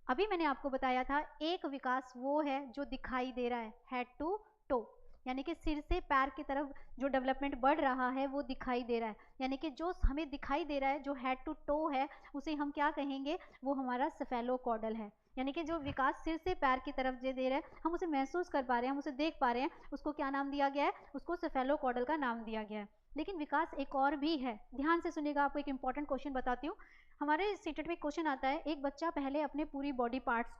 अभी मैंने आपको बताया था एक विकास वो है जो दिखाई दे रहा है, हेड टू टो, यानी कि सिर से पैर की तरफ जो डेवलपमेंट बढ़ रहा है वो दिखाई दे रहा है, यानी कि जो हमें दिखाई दे रहा है जो हेड टू टो है उसे हम क्या कहेंगे, वो हमारा सेफेलोकॉडल है। यानी कि जो विकास सिर से पैर की तरफ जो दे रहा है, हम उसे महसूस कर पा रहे हैं, हम उसे देख पा रहे हैं, उसको क्या नाम दिया गया है, उसको सेफेलोकॉडल का नाम दिया गया है। लेकिन विकास एक और भी है, ध्यान से सुनिएगा, आपको एक इंपॉर्टेंट क्वेश्चन बताती हूँ। हमारे सीटेट में क्वेश्चन आता है, एक बच्चा पहले अपने पूरी बॉडी पार्ट्स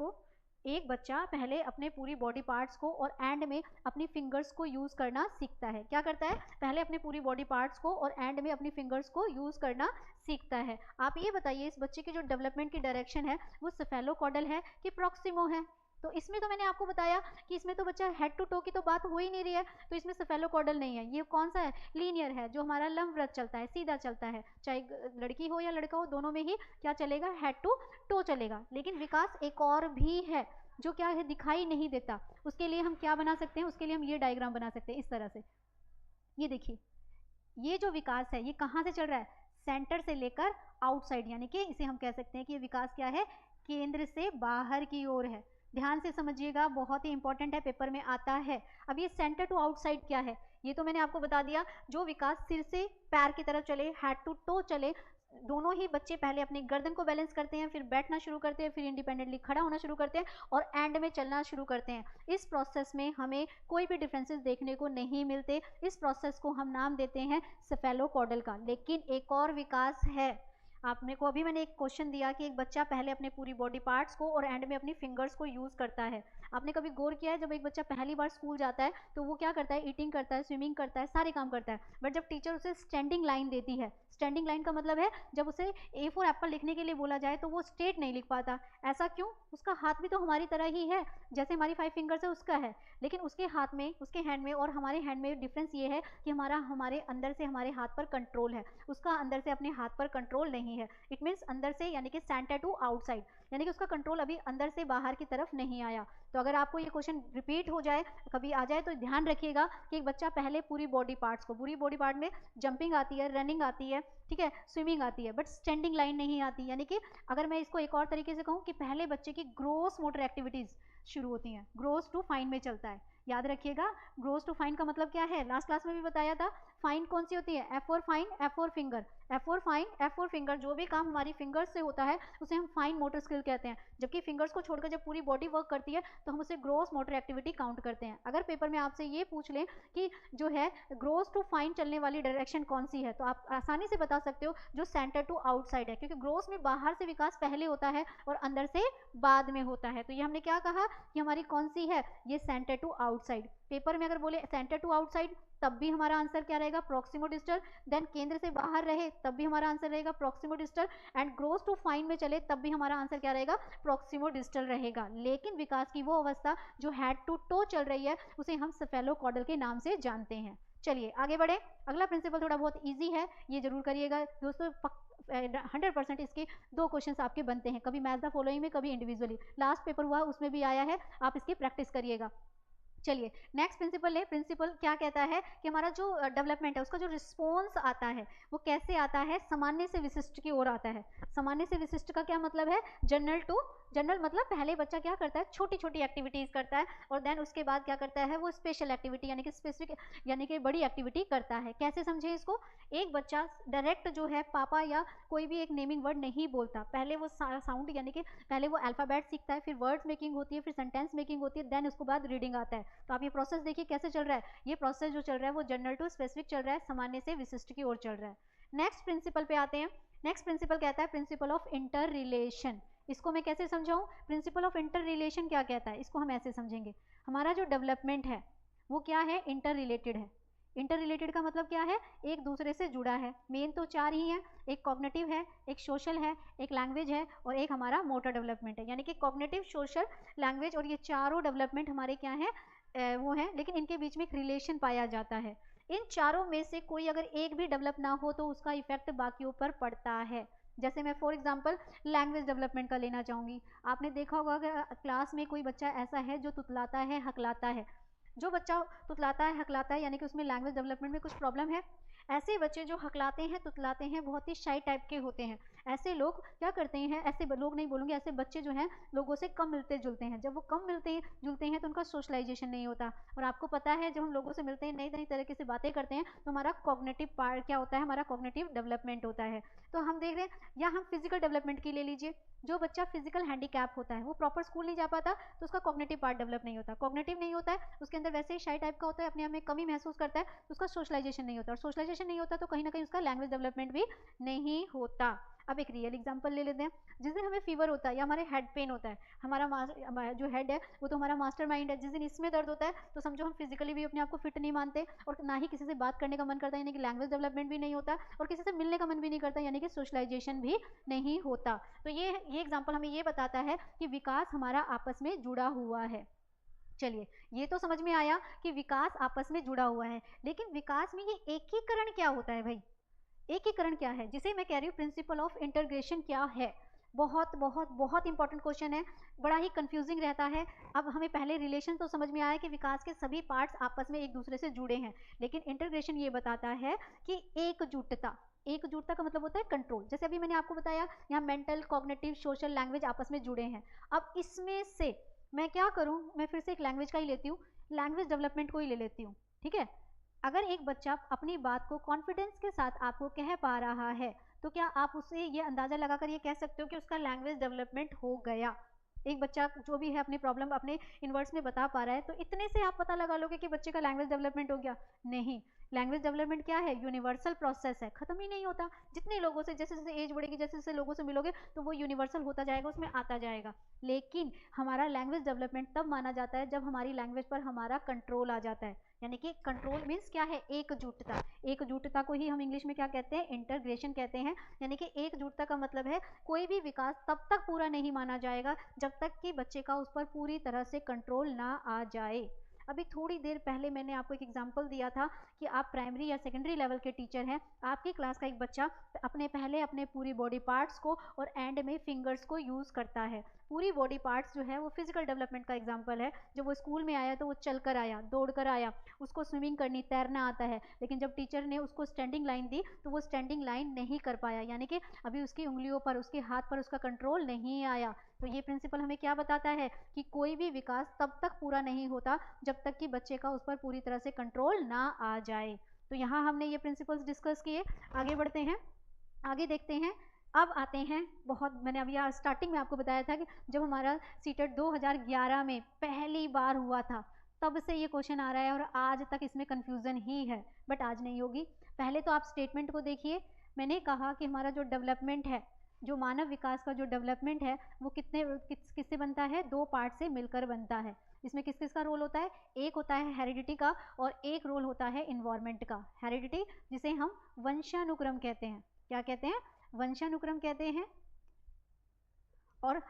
को और एंड में अपनी फिंगर्स को यूज करना सीखता है। क्या करता है, पहले अपने पूरी बॉडी पार्ट्स को और एंड में अपनी फिंगर्स को यूज करना सीखता है। आप ये बताइए इस बच्चे की जो डेवलपमेंट की डायरेक्शन है वो सेफेलोकॉडल है कि प्रॉक्सिमो है। तो इसमें तो मैंने आपको बताया कि इसमें तो बच्चा हेड टू टो की तो बात हो ही नहीं रही है, तो इसमें सेफेलोकॉडल नहीं है। ये कौन सा है, लीनियर है, जो हमारा लंबवत चलता है, सीधा चलता है, चाहे लड़की हो या लड़का हो दोनों में ही क्या चलेगा, हेड टू टो चलेगा। लेकिन विकास एक और भी है जो क्या है, दिखाई नहीं देता। उसके लिए हम क्या बना सकते हैं, उसके लिए हम ये डायग्राम बना सकते हैं इस तरह से। ये देखिए, ये जो विकास है ये कहाँ से चल रहा है, सेंटर से लेकर आउटसाइड, यानी कि इसे हम कह सकते हैं कि ये विकास क्या है, केंद्र से बाहर की ओर है। ध्यान से समझिएगा, बहुत ही इंपॉर्टेंट है, पेपर में आता है। अब ये सेंटर टू आउटसाइड क्या है, ये तो मैंने आपको बता दिया, जो विकास सिर से पैर की तरफ चले, हेड टू टो चले। दोनों ही बच्चे पहले अपनी गर्दन को बैलेंस करते हैं, फिर बैठना शुरू करते हैं, फिर इंडिपेंडेंटली खड़ा होना शुरू करते हैं और एंड में चलना शुरू करते हैं। इस प्रोसेस में हमें कोई भी डिफरेंसेस देखने को नहीं मिलते। इस प्रोसेस को हम नाम देते हैं सेफेलोकॉडल का। लेकिन एक और विकास है, आपने को अभी मैंने एक क्वेश्चन दिया कि एक बच्चा पहले अपने पूरी बॉडी पार्ट्स को और एंड में अपनी फिंगर्स को यूज करता है। आपने कभी गौर किया है, जब एक बच्चा पहली बार स्कूल जाता है तो वो क्या करता है, ईटिंग करता है, स्विमिंग करता है, सारे काम करता है, बट जब टीचर उसे स्टैंडिंग लाइन देती है, स्टैंडिंग लाइन का मतलब है जब उसे ए फॉर एप्पल लिखने के लिए बोला जाए तो वो स्ट्रेट नहीं लिख पाता। ऐसा क्यों, उसका हाथ भी तो हमारी तरह ही है, जैसे हमारी 5 फिंगर्स है उसका है, लेकिन उसके हाथ में, उसके हैंड में और हमारे हैंड में डिफरेंस ये है कि हमारे अंदर से हमारे हाथ पर कंट्रोल है, उसका अंदर से अपने हाथ पर कंट्रोल नहीं है। इट मीन्स अंदर से, यानी कि सेंटर टू आउटसाइड, यानी कि उसका कंट्रोल अभी अंदर से बाहर की तरफ नहीं आया। तो अगर आपको ये क्वेश्चन रिपीट हो जाए, कभी आ जाए, तो ध्यान रखिएगा कि एक बच्चा पहले पूरी बॉडी पार्ट्स को, पूरी बॉडी पार्ट में जंपिंग आती है, रनिंग आती है, ठीक है, स्विमिंग आती है, बट स्टैंडिंग लाइन नहीं आती। यानी कि अगर मैं इसको एक और तरीके से कहूँ कि पहले बच्चे की ग्रोस मोटर एक्टिविटीज शुरू होती हैं, ग्रोस टू फाइन में चलता है। याद रखिएगा, ग्रोस टू फाइन का मतलब क्या है, लास्ट क्लास में भी बताया था। फाइन कौन सी होती है, F for fine, F for finger, F for fine, F for finger, जो भी काम हमारी फिंगर्स से होता है उसे हम फाइन मोटर स्किल कहते हैं। जबकि फिंगर्स को छोड़कर जब पूरी बॉडी वर्क करती है तो हम उसे ग्रोस मोटर एक्टिविटी काउंट करते हैं। अगर पेपर में आपसे ये पूछ लें कि जो है ग्रोस टू फाइन चलने वाली डायरेक्शन कौन सी है, तो आप आसानी से बता सकते हो जो सेंटर टू आउटसाइड है, क्योंकि ग्रोस में बाहर से विकास पहले होता है और अंदर से बाद में होता है। तो ये हमने क्या कहा कि हमारी कौन सी है, ये सेंटर टू आउटसाइड। पेपर में अगर बोले सेंटर टू आउटसाइड तब भी हमारा आंसर क्या रहेगा, प्रॉक्सिमो डिस्टल। देन केंद्र से बाहर रहे तब भी हमारा आंसर रहेगा proximodistal. And gross to fine में चले तब भी हमारा आंसर क्या रहेगा, प्रॉक्सिमो डिस्टल रहेगा। लेकिन विकास की वो अवस्था जो हेड टू टो चल रही है उसे हम सेफेलोकॉडल के नाम से जानते हैं। चलिए आगे बढ़े। अगला प्रिंसिपल थोड़ा बहुत ईजी है, ये जरूर करिएगा दोस्तों। 100% इसके 2 क्वेश्चंस आपके बनते हैं, कभी मैच द फॉलोइंग में, कभी इंडिविजुअली। लास्ट पेपर हुआ उसमें भी आया है, आप इसकी प्रैक्टिस करिएगा। चलिए नेक्स्ट प्रिंसिपल है। प्रिंसिपल क्या कहता है कि हमारा जो डेवलपमेंट है उसका जो रिस्पॉन्स आता है वो कैसे आता है, सामान्य से विशिष्ट की ओर आता है। सामान्य से विशिष्ट का क्या मतलब है, जनरल टू जनरल, मतलब पहले बच्चा क्या करता है, छोटी छोटी एक्टिविटीज करता है और देन उसके बाद क्या करता है, वो स्पेशल एक्टिविटी यानी कि स्पेसिफिक यानी कि बड़ी एक्टिविटी करता है। कैसे समझे इसको, एक बच्चा डायरेक्ट जो है पापा या कोई भी एक नेमिंग वर्ड नहीं बोलता, पहले वो साउंड यानी कि पहले वो अल्फाबेट सीखता है, फिर वर्ड्स मेकिंग होती है, फिर सेंटेंस मेकिंग होती है, देन उसके बाद रीडिंग आता है। तो आप ये प्रोसेस देखिए कैसे चल रहा है, ये प्रोसेस जो चल रहा है वो जनरल टू स्पेसिफिक चल रहा है, सामान्य से विशिष्ट की ओर चल रहा है। नेक्स्ट प्रिंसिपल पे आते हैं। नेक्स्ट प्रिंसिपल कहता है प्रिंसिपल ऑफ इंटर रिलेशन। इसको मैं कैसे समझाऊं, प्रिंसिपल ऑफ इंटर रिलेशन क्या कहता है, इसको हम ऐसे समझेंगे, हमारा जो डेवलपमेंट है वो क्या है, इंटर रिलेटेड है। इंटर रिलेटेड का मतलब क्या है, एक दूसरे से जुड़ा है। मेन तो चार ही हैं, एक कॉग्निटिव है, एक सोशल है, एक लैंग्वेज है और एक हमारा मोटर डेवलपमेंट है। यानी कि कॉग्निटिव, सोशल, लैंग्वेज और ये चारों डेवलपमेंट हमारे क्या है, वो है, लेकिन इनके बीच में एक रिलेशन पाया जाता है। इन चारों में से कोई अगर एक भी डेवलप ना हो तो उसका इफेक्ट बाकियों पर पड़ता है। जैसे मैं फॉर एग्जांपल लैंग्वेज डेवलपमेंट का लेना चाहूँगी। आपने देखा होगा कि क्लास में कोई बच्चा ऐसा है जो तुतलाता है, हकलाता है। जो बच्चा तुतलाता है, हकलाता है, यानी कि उसमें लैंग्वेज डेवलपमेंट में कुछ प्रॉब्लम है। ऐसे बच्चे जो हकलाते हैं, तुतलाते हैं, बहुत ही शाई टाइप के होते हैं। ऐसे लोग क्या करते हैं, ऐसे लोग नहीं बोलूँगी, ऐसे बच्चे जो हैं लोगों से कम मिलते जुलते हैं। जब वो कम मिलते जुलते हैं तो उनका सोशलाइजेशन नहीं होता। और आपको पता है जब हम लोगों से मिलते हैं, नई नई तरीके से बातें करते हैं, तो हमारा कॉग्निटिव पार्ट क्या होता है, हमारा कॉग्निटिव डेवलपमेंट होता है। तो हम देख रहे हैं, या हम फिजिकल डेवलपमेंट की ले लीजिए, जो बच्चा फिजिकल हैंडीकैप होता है, वो प्रॉपर स्कूल नहीं जा पाता, तो उसका कॉग्निटिव पार्ट डेवलप नहीं होता। कॉग्निटिव नहीं होता है, उसके अंदर वैसे ही शाई टाइप का होता है, अपने आप में कमी महसूस करता है, तो उसका सोशलाइजेशन नहीं होता, और सोशलाइजेशन नहीं होता तो कहीं ना कहीं उसका लैंग्वेज डेवलपमेंट भी नहीं होता। अब एक रियल एग्जांपल ले लेते हैं। जिस दिन हमें फीवर होता है या हमारे हेड पेन होता है, हमारा जो हेड है वो तो हमारा मास्टर माइंड है, जिस दिन इसमें दर्द होता है तो समझो हम फिजिकली भी अपने आप को फिट नहीं मानते और ना ही किसी से बात करने का मन करता है, यानी कि लैंग्वेज डेवलपमेंट भी नहीं होता, और किसी से मिलने का मन भी नहीं करता, यानी कि सोशलाइजेशन भी नहीं होता। तो ये एग्जाम्पल हमें ये बताता है कि विकास हमारा आपस में जुड़ा हुआ है। चलिए, ये तो समझ में आया कि विकास आपस में जुड़ा हुआ है, लेकिन विकास में ये एकीकरण क्या होता है भाई, एकीकरण क्या है, जिसे मैं कह रही हूँ प्रिंसिपल ऑफ इंटीग्रेशन क्या है। बहुत बहुत बहुत इंपॉर्टेंट क्वेश्चन है, बड़ा ही कंफ्यूजिंग रहता है। अब हमें पहले रिलेशन तो समझ में आया कि विकास के सभी पार्ट्स आपस में एक दूसरे से जुड़े हैं, लेकिन इंटीग्रेशन ये बताता है कि एकजुटता, एकजुटता का मतलब होता है कंट्रोल। जैसे अभी मैंने आपको बताया यहाँ मेंटल, कॉग्निटिव, सोशल, लैंग्वेज आपस में जुड़े हैं। अब इसमें से मैं क्या करूँ, मैं फिर से एक लैंग्वेज का ही लेती हूँ, लैंग्वेज डेवलपमेंट को ही ले लेती हूँ, ठीक है। अगर एक बच्चा अपनी बात को कॉन्फिडेंस के साथ आपको कह पा रहा है, तो क्या आप उससे ये अंदाजा लगाकर ये कह सकते हो कि उसका लैंग्वेज डेवलपमेंट हो गया। एक बच्चा जो भी है अपनी प्रॉब्लम अपने इनवर्ड्स में बता पा रहा है, तो इतने से आप पता लगा लोगे कि बच्चे का लैंग्वेज डेवलपमेंट हो गया? नहीं, लैंग्वेज डेवलपमेंट क्या है, यूनिवर्सल प्रोसेस है, खत्म ही नहीं होता। जितने लोगों से, जैसे जैसे एज बढ़ेगी, जैसे जैसे लोगों से मिलोगे तो वो यूनिवर्सल होता जाएगा, उसमें आता जाएगा। लेकिन हमारा लैंग्वेज डेवलपमेंट तब माना जाता है जब हमारी लैंग्वेज पर हमारा कंट्रोल आ जाता है। यानी कि कंट्रोल मीन्स क्या है, एकजुटता। एकजुटता को ही हम इंग्लिश में क्या कहते हैं, इंटीग्रेशन कहते हैं। यानी कि एकजुटता का मतलब है कोई भी विकास तब तक पूरा नहीं माना जाएगा जब तक कि बच्चे का उस पर पूरी तरह से कंट्रोल ना आ जाए। अभी थोड़ी देर पहले मैंने आपको एक एग्जांपल दिया था कि आप प्राइमरी या सेकेंडरी लेवल के टीचर हैं, आपकी क्लास का एक बच्चा अपने पूरी बॉडी पार्ट्स को और एंड में फिंगर्स को यूज़ करता है। पूरी बॉडी पार्ट्स जो है वो फिजिकल डेवलपमेंट का एग्जांपल है। जब वो स्कूल में आया तो वो चल कर आया, दौड़ कर आया, उसको स्विमिंग करनी, तैरना आता है, लेकिन जब टीचर ने उसको स्टैंडिंग लाइन दी तो वो स्टैंडिंग लाइन नहीं कर पाया, यानी कि अभी उसकी उंगलियों पर, उसके हाथ पर उसका कंट्रोल नहीं आया। तो ये प्रिंसिपल हमें क्या बताता है कि कोई भी विकास तब तक पूरा नहीं होता जब तक कि बच्चे का उस पर पूरी तरह से कंट्रोल ना आ जाए। तो यहाँ हमने ये प्रिंसिपल्स डिस्कस किए। आगे बढ़ते हैं, आगे देखते हैं। अब आते हैं, बहुत मैंने अभी यहाँ स्टार्टिंग में आपको बताया था कि जब हमारा सीटेट 2011 में पहली बार हुआ था तब से ये क्वेश्चन आ रहा है और आज तक इसमें कन्फ्यूज़न ही है, बट आज नहीं होगी। पहले तो आप स्टेटमेंट को देखिए। मैंने कहा कि हमारा जो डेवलपमेंट है, जो मानव विकास का जो डेवलपमेंट है वो किससे बनता है, दो पार्ट से मिलकर बनता है। इसमें किस किस का रोल होता है, एक होता है हेरिडिटी का और एक रोल होता है इन्वायरमेंट का। हेरिडिटी जिसे हम वंशानुक्रम कहते हैं, क्या कहते हैं, वंशानुक्रम कहते हैं। और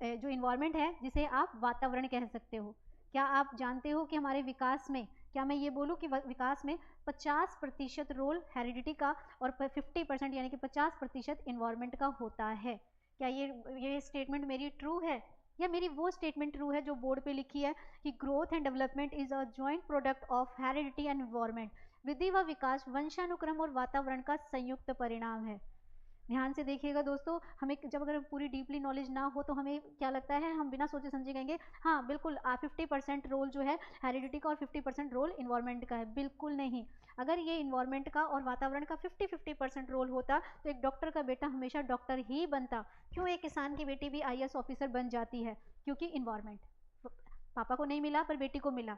जो इन्वायरमेंट है जिसे आप वातावरण कह सकते हो। क्या आप जानते हो कि हमारे विकास में, क्या मैं ये बोलूँ कि विकास में 50% रोल हेरिडिटी का और 50% यानी कि 50% इन्वायरमेंट का होता है? क्या ये स्टेटमेंट मेरी ट्रू है? या मेरी वो स्टेटमेंट ट्रू है जो बोर्ड पे लिखी है कि growth and development is a joint product of heredity and environment. वृद्धि व विकास वंशानुक्रम और वातावरण का संयुक्त परिणाम है। ध्यान से देखिएगा दोस्तों, हमें जब अगर पूरी डीपली नॉलेज ना हो तो हमें क्या लगता है, हम बिना सोचे समझे कहेंगे हाँ बिल्कुल 50% रोल जो है हेरिडिटी का और 50% रोल इन्वायरमेंट का है। बिल्कुल नहीं, अगर ये इन्वायरमेंट का और वातावरण का 50-50% रोल होता तो एक डॉक्टर का बेटा हमेशा डॉक्टर ही बनता। क्यों एक किसान की बेटी भी IAS ऑफिसर बन जाती है? क्योंकि इन्वायरमेंट पापा को नहीं मिला पर बेटी को मिला।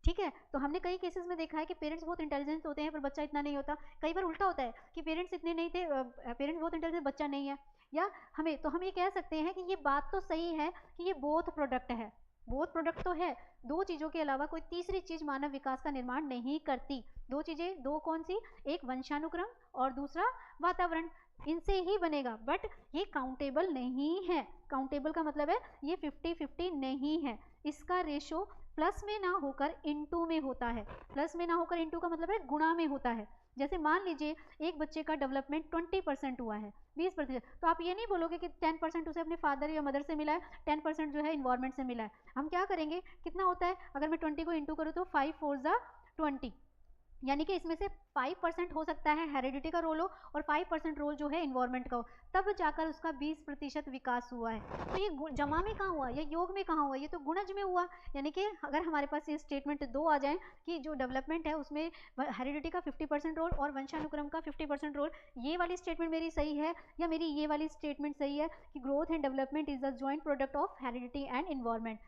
ठीक है, तो हमने कई केसेस में देखा है कि पेरेंट्स बहुत इंटेलिजेंट होते हैं पर बच्चा इतना नहीं होता। कई बार उल्टा होता है कि पेरेंट्स इतने नहीं थे, पेरेंट्स बहुत इंटेलिजेंट, बच्चा नहीं है। या हम ये कह सकते हैं कि ये बात तो सही है कि ये बोथ प्रोडक्ट है, बोथ प्रोडक्ट तो है। दो चीज़ों के अलावा कोई तीसरी चीज़ मानव विकास का निर्माण नहीं करती। दो चीज़ें, दो कौन सी? एक वंशानुक्रम और दूसरा वातावरण, इनसे ही बनेगा। बट ये काउंटेबल नहीं है। काउंटेबल का मतलब है ये 50-50 नहीं है। इसका रेशो प्लस में ना होकर इनटू में होता है। प्लस में ना होकर इनटू का मतलब है गुणा में होता है। जैसे मान लीजिए एक बच्चे का डेवलपमेंट 20% हुआ है, 20%, तो आप ये नहीं बोलोगे कि 10% उसे अपने फादर या मदर से मिला है, 10% जो है इन्वायरमेंट से मिला है। हम क्या करेंगे, कितना होता है, अगर मैं 20 को इंटू करूँ तो 5 4 जा 20, यानी कि इसमें से 5% हो सकता है हेरिडिटी का रोल हो और 5% रोल जो है इन्वायरमेंट का हो, तब जाकर उसका 20% विकास हुआ है। तो ये जमा में कहाँ हुआ, या योग में कहाँ हुआ, ये तो गुणज में हुआ। यानी कि अगर हमारे पास ये स्टेटमेंट दो आ जाए कि जो डेवलपमेंट है उसमें हेरिडिटी का 50% रोल और वंशानुक्रम का 50% रोल, ये वाली स्टेटमेंट मेरी सही है या मेरी ये वाली स्टेटमेंट सही है कि growth and development is the joint product of heredity and environment.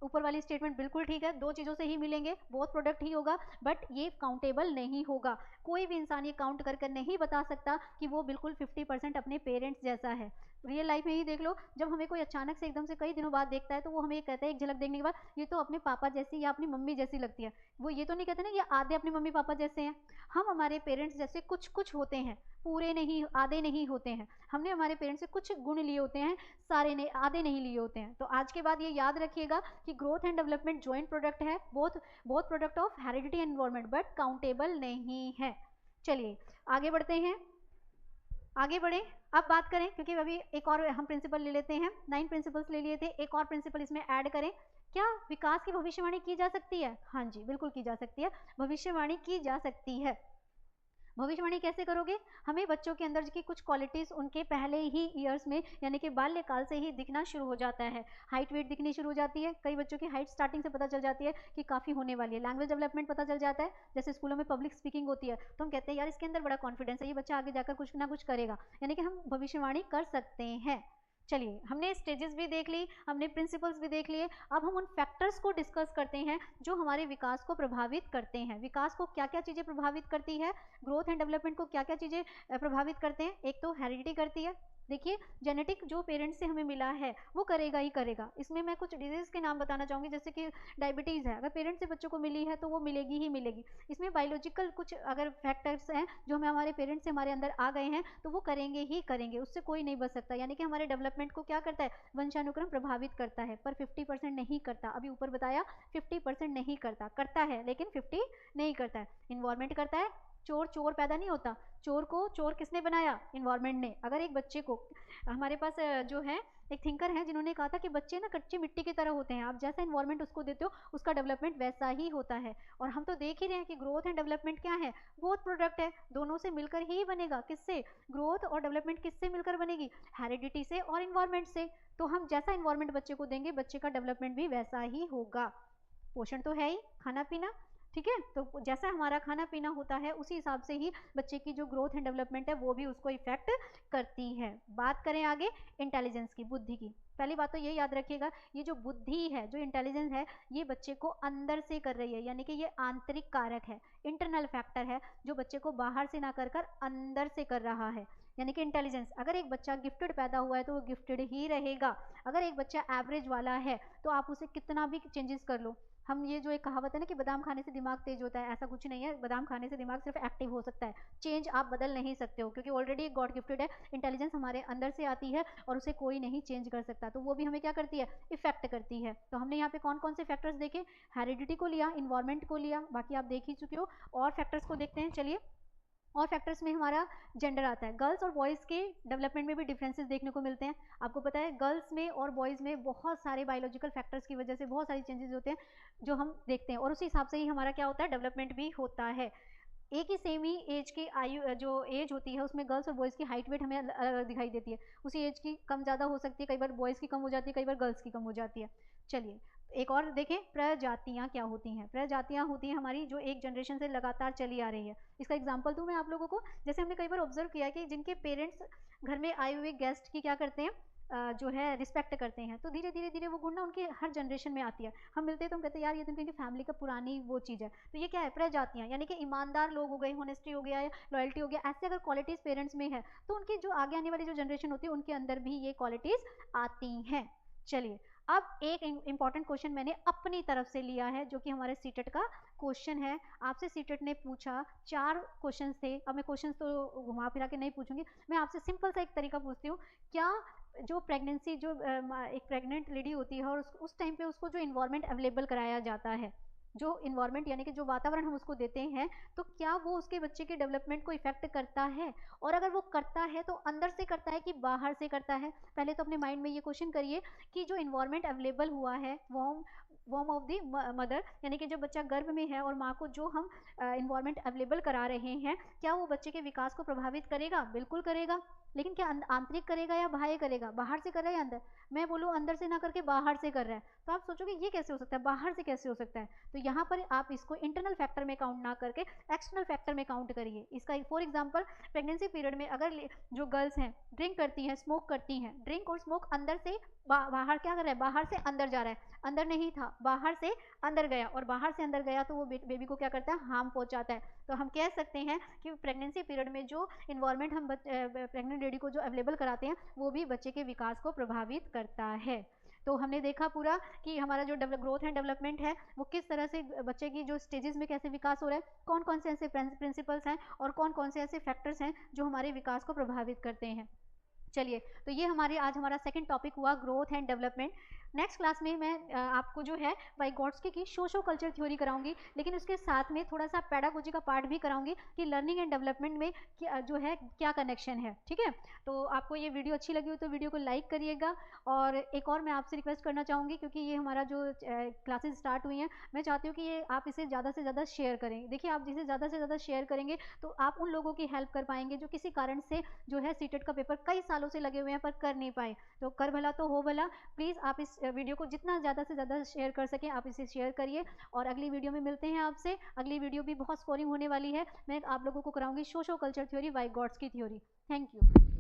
ऊपर वाली स्टेटमेंट बिल्कुल ठीक है, दो चीज़ों से ही मिलेंगे, बहुत प्रोडक्ट ही होगा, बट ये काउंटेबल नहीं होगा। कोई भी इंसान ये काउंट कर नहीं बता सकता कि वो बिल्कुल 50% अपने पेरेंट्स जैसा है। रियल लाइफ में ही देख लो, जब हमें कोई अचानक से एकदम से कई दिनों बाद देखता है तो वो हमें ये कहता है एक झलक देखने के बाद, ये तो अपने पापा जैसी या अपनी मम्मी जैसी लगती है। वो ये तो नहीं कहते ना ये आधे अपने मम्मी पापा जैसे हैं। हम हमारे पेरेंट्स जैसे कुछ कुछ होते हैं, पूरे नहीं, आधे नहीं होते हैं। हमने हमारे पेरेंट्स से कुछ गुण लिए होते हैं, सारे नहीं, आधे नहीं लिए होते हैं। तो आज के बाद ये याद रखिएगा कि growth and development joint product है, both product of heredity and environment, but countable नहीं है। चलिए आगे बढ़ते हैं, आगे बढ़े। अब बात करें, क्योंकि अभी एक और हम प्रिंसिपल ले लेते हैं, 9 प्रिंसिपल्स ले लिए थे, एक और प्रिंसिपल इसमें ऐड करें। क्या विकास की भविष्यवाणी की जा सकती है? हाँ जी बिल्कुल की जा सकती है, भविष्यवाणी की जा सकती है। भविष्यवाणी कैसे करोगे? हमें बच्चों के अंदर की कुछ क्वालिटीज़ उनके पहले ही ईयर्स में, यानी कि बाल्यकाल से ही दिखना शुरू हो जाता है। हाइट वेट दिखनी शुरू हो जाती है, कई बच्चों की हाइट स्टार्टिंग से पता चल जाती है कि काफ़ी होने वाली है। लैंग्वेज डेवलपमेंट पता चल जाता है, जैसे स्कूलों में पब्लिक स्पीकिंग होती है तो हम कहते हैं यार इसके अंदर बड़ा कॉन्फिडेंस है, ये बच्चा आगे जाकर कुछ ना कुछ करेगा, यानी कि हम भविष्यवाणी कर सकते हैं। चलिए हमने स्टेजेस भी देख ली, हमने प्रिंसिपल्स भी देख लिए, अब हम उन फैक्टर्स को डिस्कस करते हैं जो हमारे विकास को प्रभावित करते हैं। विकास को क्या क्या चीज़ें प्रभावित करती है, ग्रोथ एंड डेवलपमेंट को क्या क्या चीज़ें प्रभावित करते हैं। एक तो हेरिडिटी करती है, देखिए जेनेटिक जो पेरेंट्स से हमें मिला है वो करेगा ही करेगा। इसमें मैं कुछ डिजीज़ के नाम बताना चाहूँगी, जैसे कि डायबिटीज़ है, अगर पेरेंट्स से बच्चों को मिली है तो वो मिलेगी ही मिलेगी। इसमें बायोलॉजिकल कुछ अगर फैक्टर्स हैं जो हमें हमारे पेरेंट्स से हमारे अंदर आ गए हैं तो वो करेंगे ही करेंगे, उससे कोई नहीं बच सकता। यानी कि हमारे डेवलपमेंट को क्या करता है, वंशानुक्रम प्रभावित करता है, पर 50% नहीं करता। अभी ऊपर बताया 50% नहीं करता, करता है लेकिन 50 नहीं करता है। इन्वायरमेंट करता है, चोर चोर पैदा नहीं होता, चोर को चोर किसने बनाया, इन्वायरमेंट ने। अगर एक बच्चे को, हमारे पास जो है एक थिंकर है जिन्होंने कहा था कि बच्चे ना कच्ची मिट्टी की तरह होते हैं, आप जैसा इन्वायरमेंट उसको देते हो उसका डेवलपमेंट वैसा ही होता है। और हम तो देख ही रहे हैं कि ग्रोथ एंड डेवलपमेंट क्या है, बोथ प्रोडक्ट है, दोनों से मिलकर ही बनेगा। किससे, ग्रोथ और डेवलपमेंट किससे मिलकर बनेगी, हेरिडिटी से और इन्वायरमेंट से। तो हम जैसा इन्वायरमेंट बच्चे को देंगे बच्चे का डेवलपमेंट भी वैसा ही होगा। पोषण तो है ही, खाना पीना, ठीक है, तो जैसा हमारा खाना पीना होता है उसी हिसाब से ही बच्चे की जो ग्रोथ एंड डेवलपमेंट है वो भी उसको इफेक्ट करती है। बात करें आगे इंटेलिजेंस की, बुद्धि की, पहली बात तो ये याद रखिएगा, ये जो बुद्धि है, जो इंटेलिजेंस है, ये बच्चे को अंदर से कर रही है, यानी कि ये आंतरिक कारक है, इंटरनल फैक्टर है जो बच्चे को बाहर से ना कर कर अंदर से कर रहा है। यानी कि इंटेलिजेंस, अगर एक बच्चा गिफ्टेड पैदा हुआ है तो वो गिफ्टेड ही रहेगा। अगर एक बच्चा एवरेज वाला है तो आप उसे कितना भी चेंजेस कर लो, हम ये जो एक कहावत है ना कि बादाम खाने से दिमाग तेज होता है, ऐसा कुछ नहीं है। बादाम खाने से दिमाग सिर्फ एक्टिव हो सकता है, चेंज आप बदल नहीं सकते हो, क्योंकि ऑलरेडी एक गॉड गिफ्टेड है, इंटेलिजेंस हमारे अंदर से आती है और उसे कोई नहीं चेंज कर सकता। तो वो भी हमें क्या करती है, इफेक्ट करती है। तो हमने यहाँ पे कौन कौन से फैक्टर्स देखे, हेरिडिटी को लिया, इन्वायरमेंट को लिया, बाकी आप देख ही चुके हो, और फैक्टर्स को देखते हैं। चलिए और फैक्टर्स में हमारा जेंडर आता है। गर्ल्स और बॉयज़ के डेवलपमेंट में भी डिफरेंसेस देखने को मिलते हैं। आपको पता है गर्ल्स में और बॉयज़ में बहुत सारे बायोलॉजिकल फैक्टर्स की वजह से बहुत सारी चेंजेस होते हैं जो हम देखते हैं, और उसी हिसाब से ही हमारा क्या होता है, डेवलपमेंट भी होता है। एक ही सेम ही एज की आयु जो एज होती है उसमें गर्ल्स और बॉयज़ की हाइट वेट हमें अलग दिखाई देती है। उसी एज की कम ज़्यादा हो सकती है, कई बार बॉयज़ की कम हो जाती है, कई बार गर्ल्स की कम हो जाती है। चलिए एक और देखें, प्रजातियाँ क्या होती हैं। प्रजातियाँ होती हैं हमारी जो एक जनरेशन से लगातार चली आ रही है। इसका एग्जांपल दूँ मैं आप लोगों को, जैसे हमने कई बार ऑब्जर्व किया है कि जिनके पेरेंट्स घर में आए हुए गेस्ट की क्या करते हैं, जो है रिस्पेक्ट करते हैं, तो धीरे धीरे धीरे वो गुण ना उनके हर जनरेशन में आती है। हम मिलते हैं तो हम कहते हैं यार ये तो इनकी फैमिली का पुरानी वो चीज़ है। तो ये क्या है, प्रजातियाँ, यानी कि ईमानदार लोग हो गए, होनेस्टी हो गया या लॉयल्टी हो गया, ऐसे अगर क्वालिटीज़ पेरेंट्स में है तो उनकी जो आगे आने वाली जो जनरेशन होती है उनके अंदर भी ये क्वालिटीज़ आती हैं। चलिए अब एक इंपॉर्टेंट क्वेश्चन मैंने अपनी तरफ से लिया है जो कि हमारे सीटेट का क्वेश्चन है। आपसे सीटेट ने पूछा 4 क्वेश्चन थे। अब मैं क्वेश्चन तो घुमा फिरा के नहीं पूछूंगी, मैं आपसे सिंपल सा एक तरीका पूछती हूँ। क्या जो प्रेगनेंसी जो एक प्रेग्नेंट लेडी होती है और उस टाइम पे उसको जो इन्वायरमेंट अवेलेबल कराया जाता है, जो इन्वायरमेंट यानी कि जो वातावरण हम उसको देते हैं, तो क्या वो उसके बच्चे के डेवलपमेंट को इफेक्ट करता है, और अगर वो करता है तो अंदर से करता है कि बाहर से करता है। पहले तो अपने माइंड में ये क्वेश्चन करिए कि जो इन्वायरमेंट अवेलेबल हुआ है वॉर्म ऑफ दी मदर, यानी कि जो बच्चा गर्भ में है और माँ को जो हम इन्वायरमेंट अवेलेबल करा रहे हैं, क्या वो बच्चे के विकास को प्रभावित करेगा? बिल्कुल करेगा। लेकिन क्या आंतरिक करेगा या बाह्य करेगा? बाहर से कर रहा है या अंदर? मैं बोलूँ अंदर से ना करके बाहर से कर रहा है, तो आप सोचोगे ये कैसे हो सकता है, बाहर से कैसे हो सकता है? तो यहाँ पर आप इसको इंटरनल फैक्टर में काउंट ना करके एक्सटर्नल फैक्टर में काउंट करिए। इसका फॉर एग्जांपल प्रेगनेंसी पीरियड में अगर जो गर्ल्स हैं ड्रिंक करती हैं, स्मोक करती हैं, ड्रिंक और स्मोक अंदर से बाहर क्या कर रहा है, बाहर से अंदर जा रहा है, अंदर नहीं था, बाहर से अंदर गया, और बाहर से अंदर गया तो वो बेबी को क्या करता है, हार्म पहुंचाता है। तो हम कह सकते हैं कि प्रेगनेंसी पीरियड में जो इन्वायरमेंट हम प्रेग्नेंट लेडी को जो अवेलेबल कराते हैं वो भी बच्चे के विकास को प्रभावित करता है। तो हमने देखा पूरा कि हमारा जो ग्रोथ एंड डेवलपमेंट है वो किस तरह से बच्चे की जो स्टेजेस में कैसे विकास हो रहा है, कौन कौन से ऐसे प्रिंसिपल्स हैं और कौन कौन से ऐसे फैक्टर्स हैं जो हमारे विकास को प्रभावित करते हैं। चलिए तो ये आज हमारा सेकंड टॉपिक हुआ growth and development. Next class में मैं आपको जो है वाइगॉट्स्की की सोशो कल्चर थ्योरी कराऊंगी, लेकिन उसके साथ में थोड़ा सा पेडागोजी का पार्ट भी कराऊंगी कि लर्निंग एंड डेवलपमेंट में जो है क्या कनेक्शन है। ठीक है, तो आपको ये वीडियो अच्छी लगी हो तो वीडियो को लाइक करिएगा। और एक और मैं आपसे रिक्वेस्ट करना चाहूँगी, क्योंकि ये हमारा जो क्लासेस स्टार्ट हुई हैं, मैं चाहती हूँ कि ये आप इसे ज़्यादा से ज़्यादा शेयर करें। देखिए आप जिसे ज़्यादा से ज़्यादा शेयर करेंगे तो आप उन लोगों की हेल्प कर पाएंगे जो किसी कारण से जो है सीटेट का पेपर कई सालों से लगे हुए हैं पर कर नहीं पाए। तो कर भला तो हो भला, प्लीज़ आप इस वीडियो को जितना ज़्यादा से ज़्यादा शेयर कर सकें आप इसे शेयर करिए। और अगली वीडियो में मिलते हैं आपसे। अगली वीडियो भी बहुत स्कोरिंग होने वाली है। मैं आप लोगों को कराऊंगी socio culture theory, Vygotsky theory. Thank you.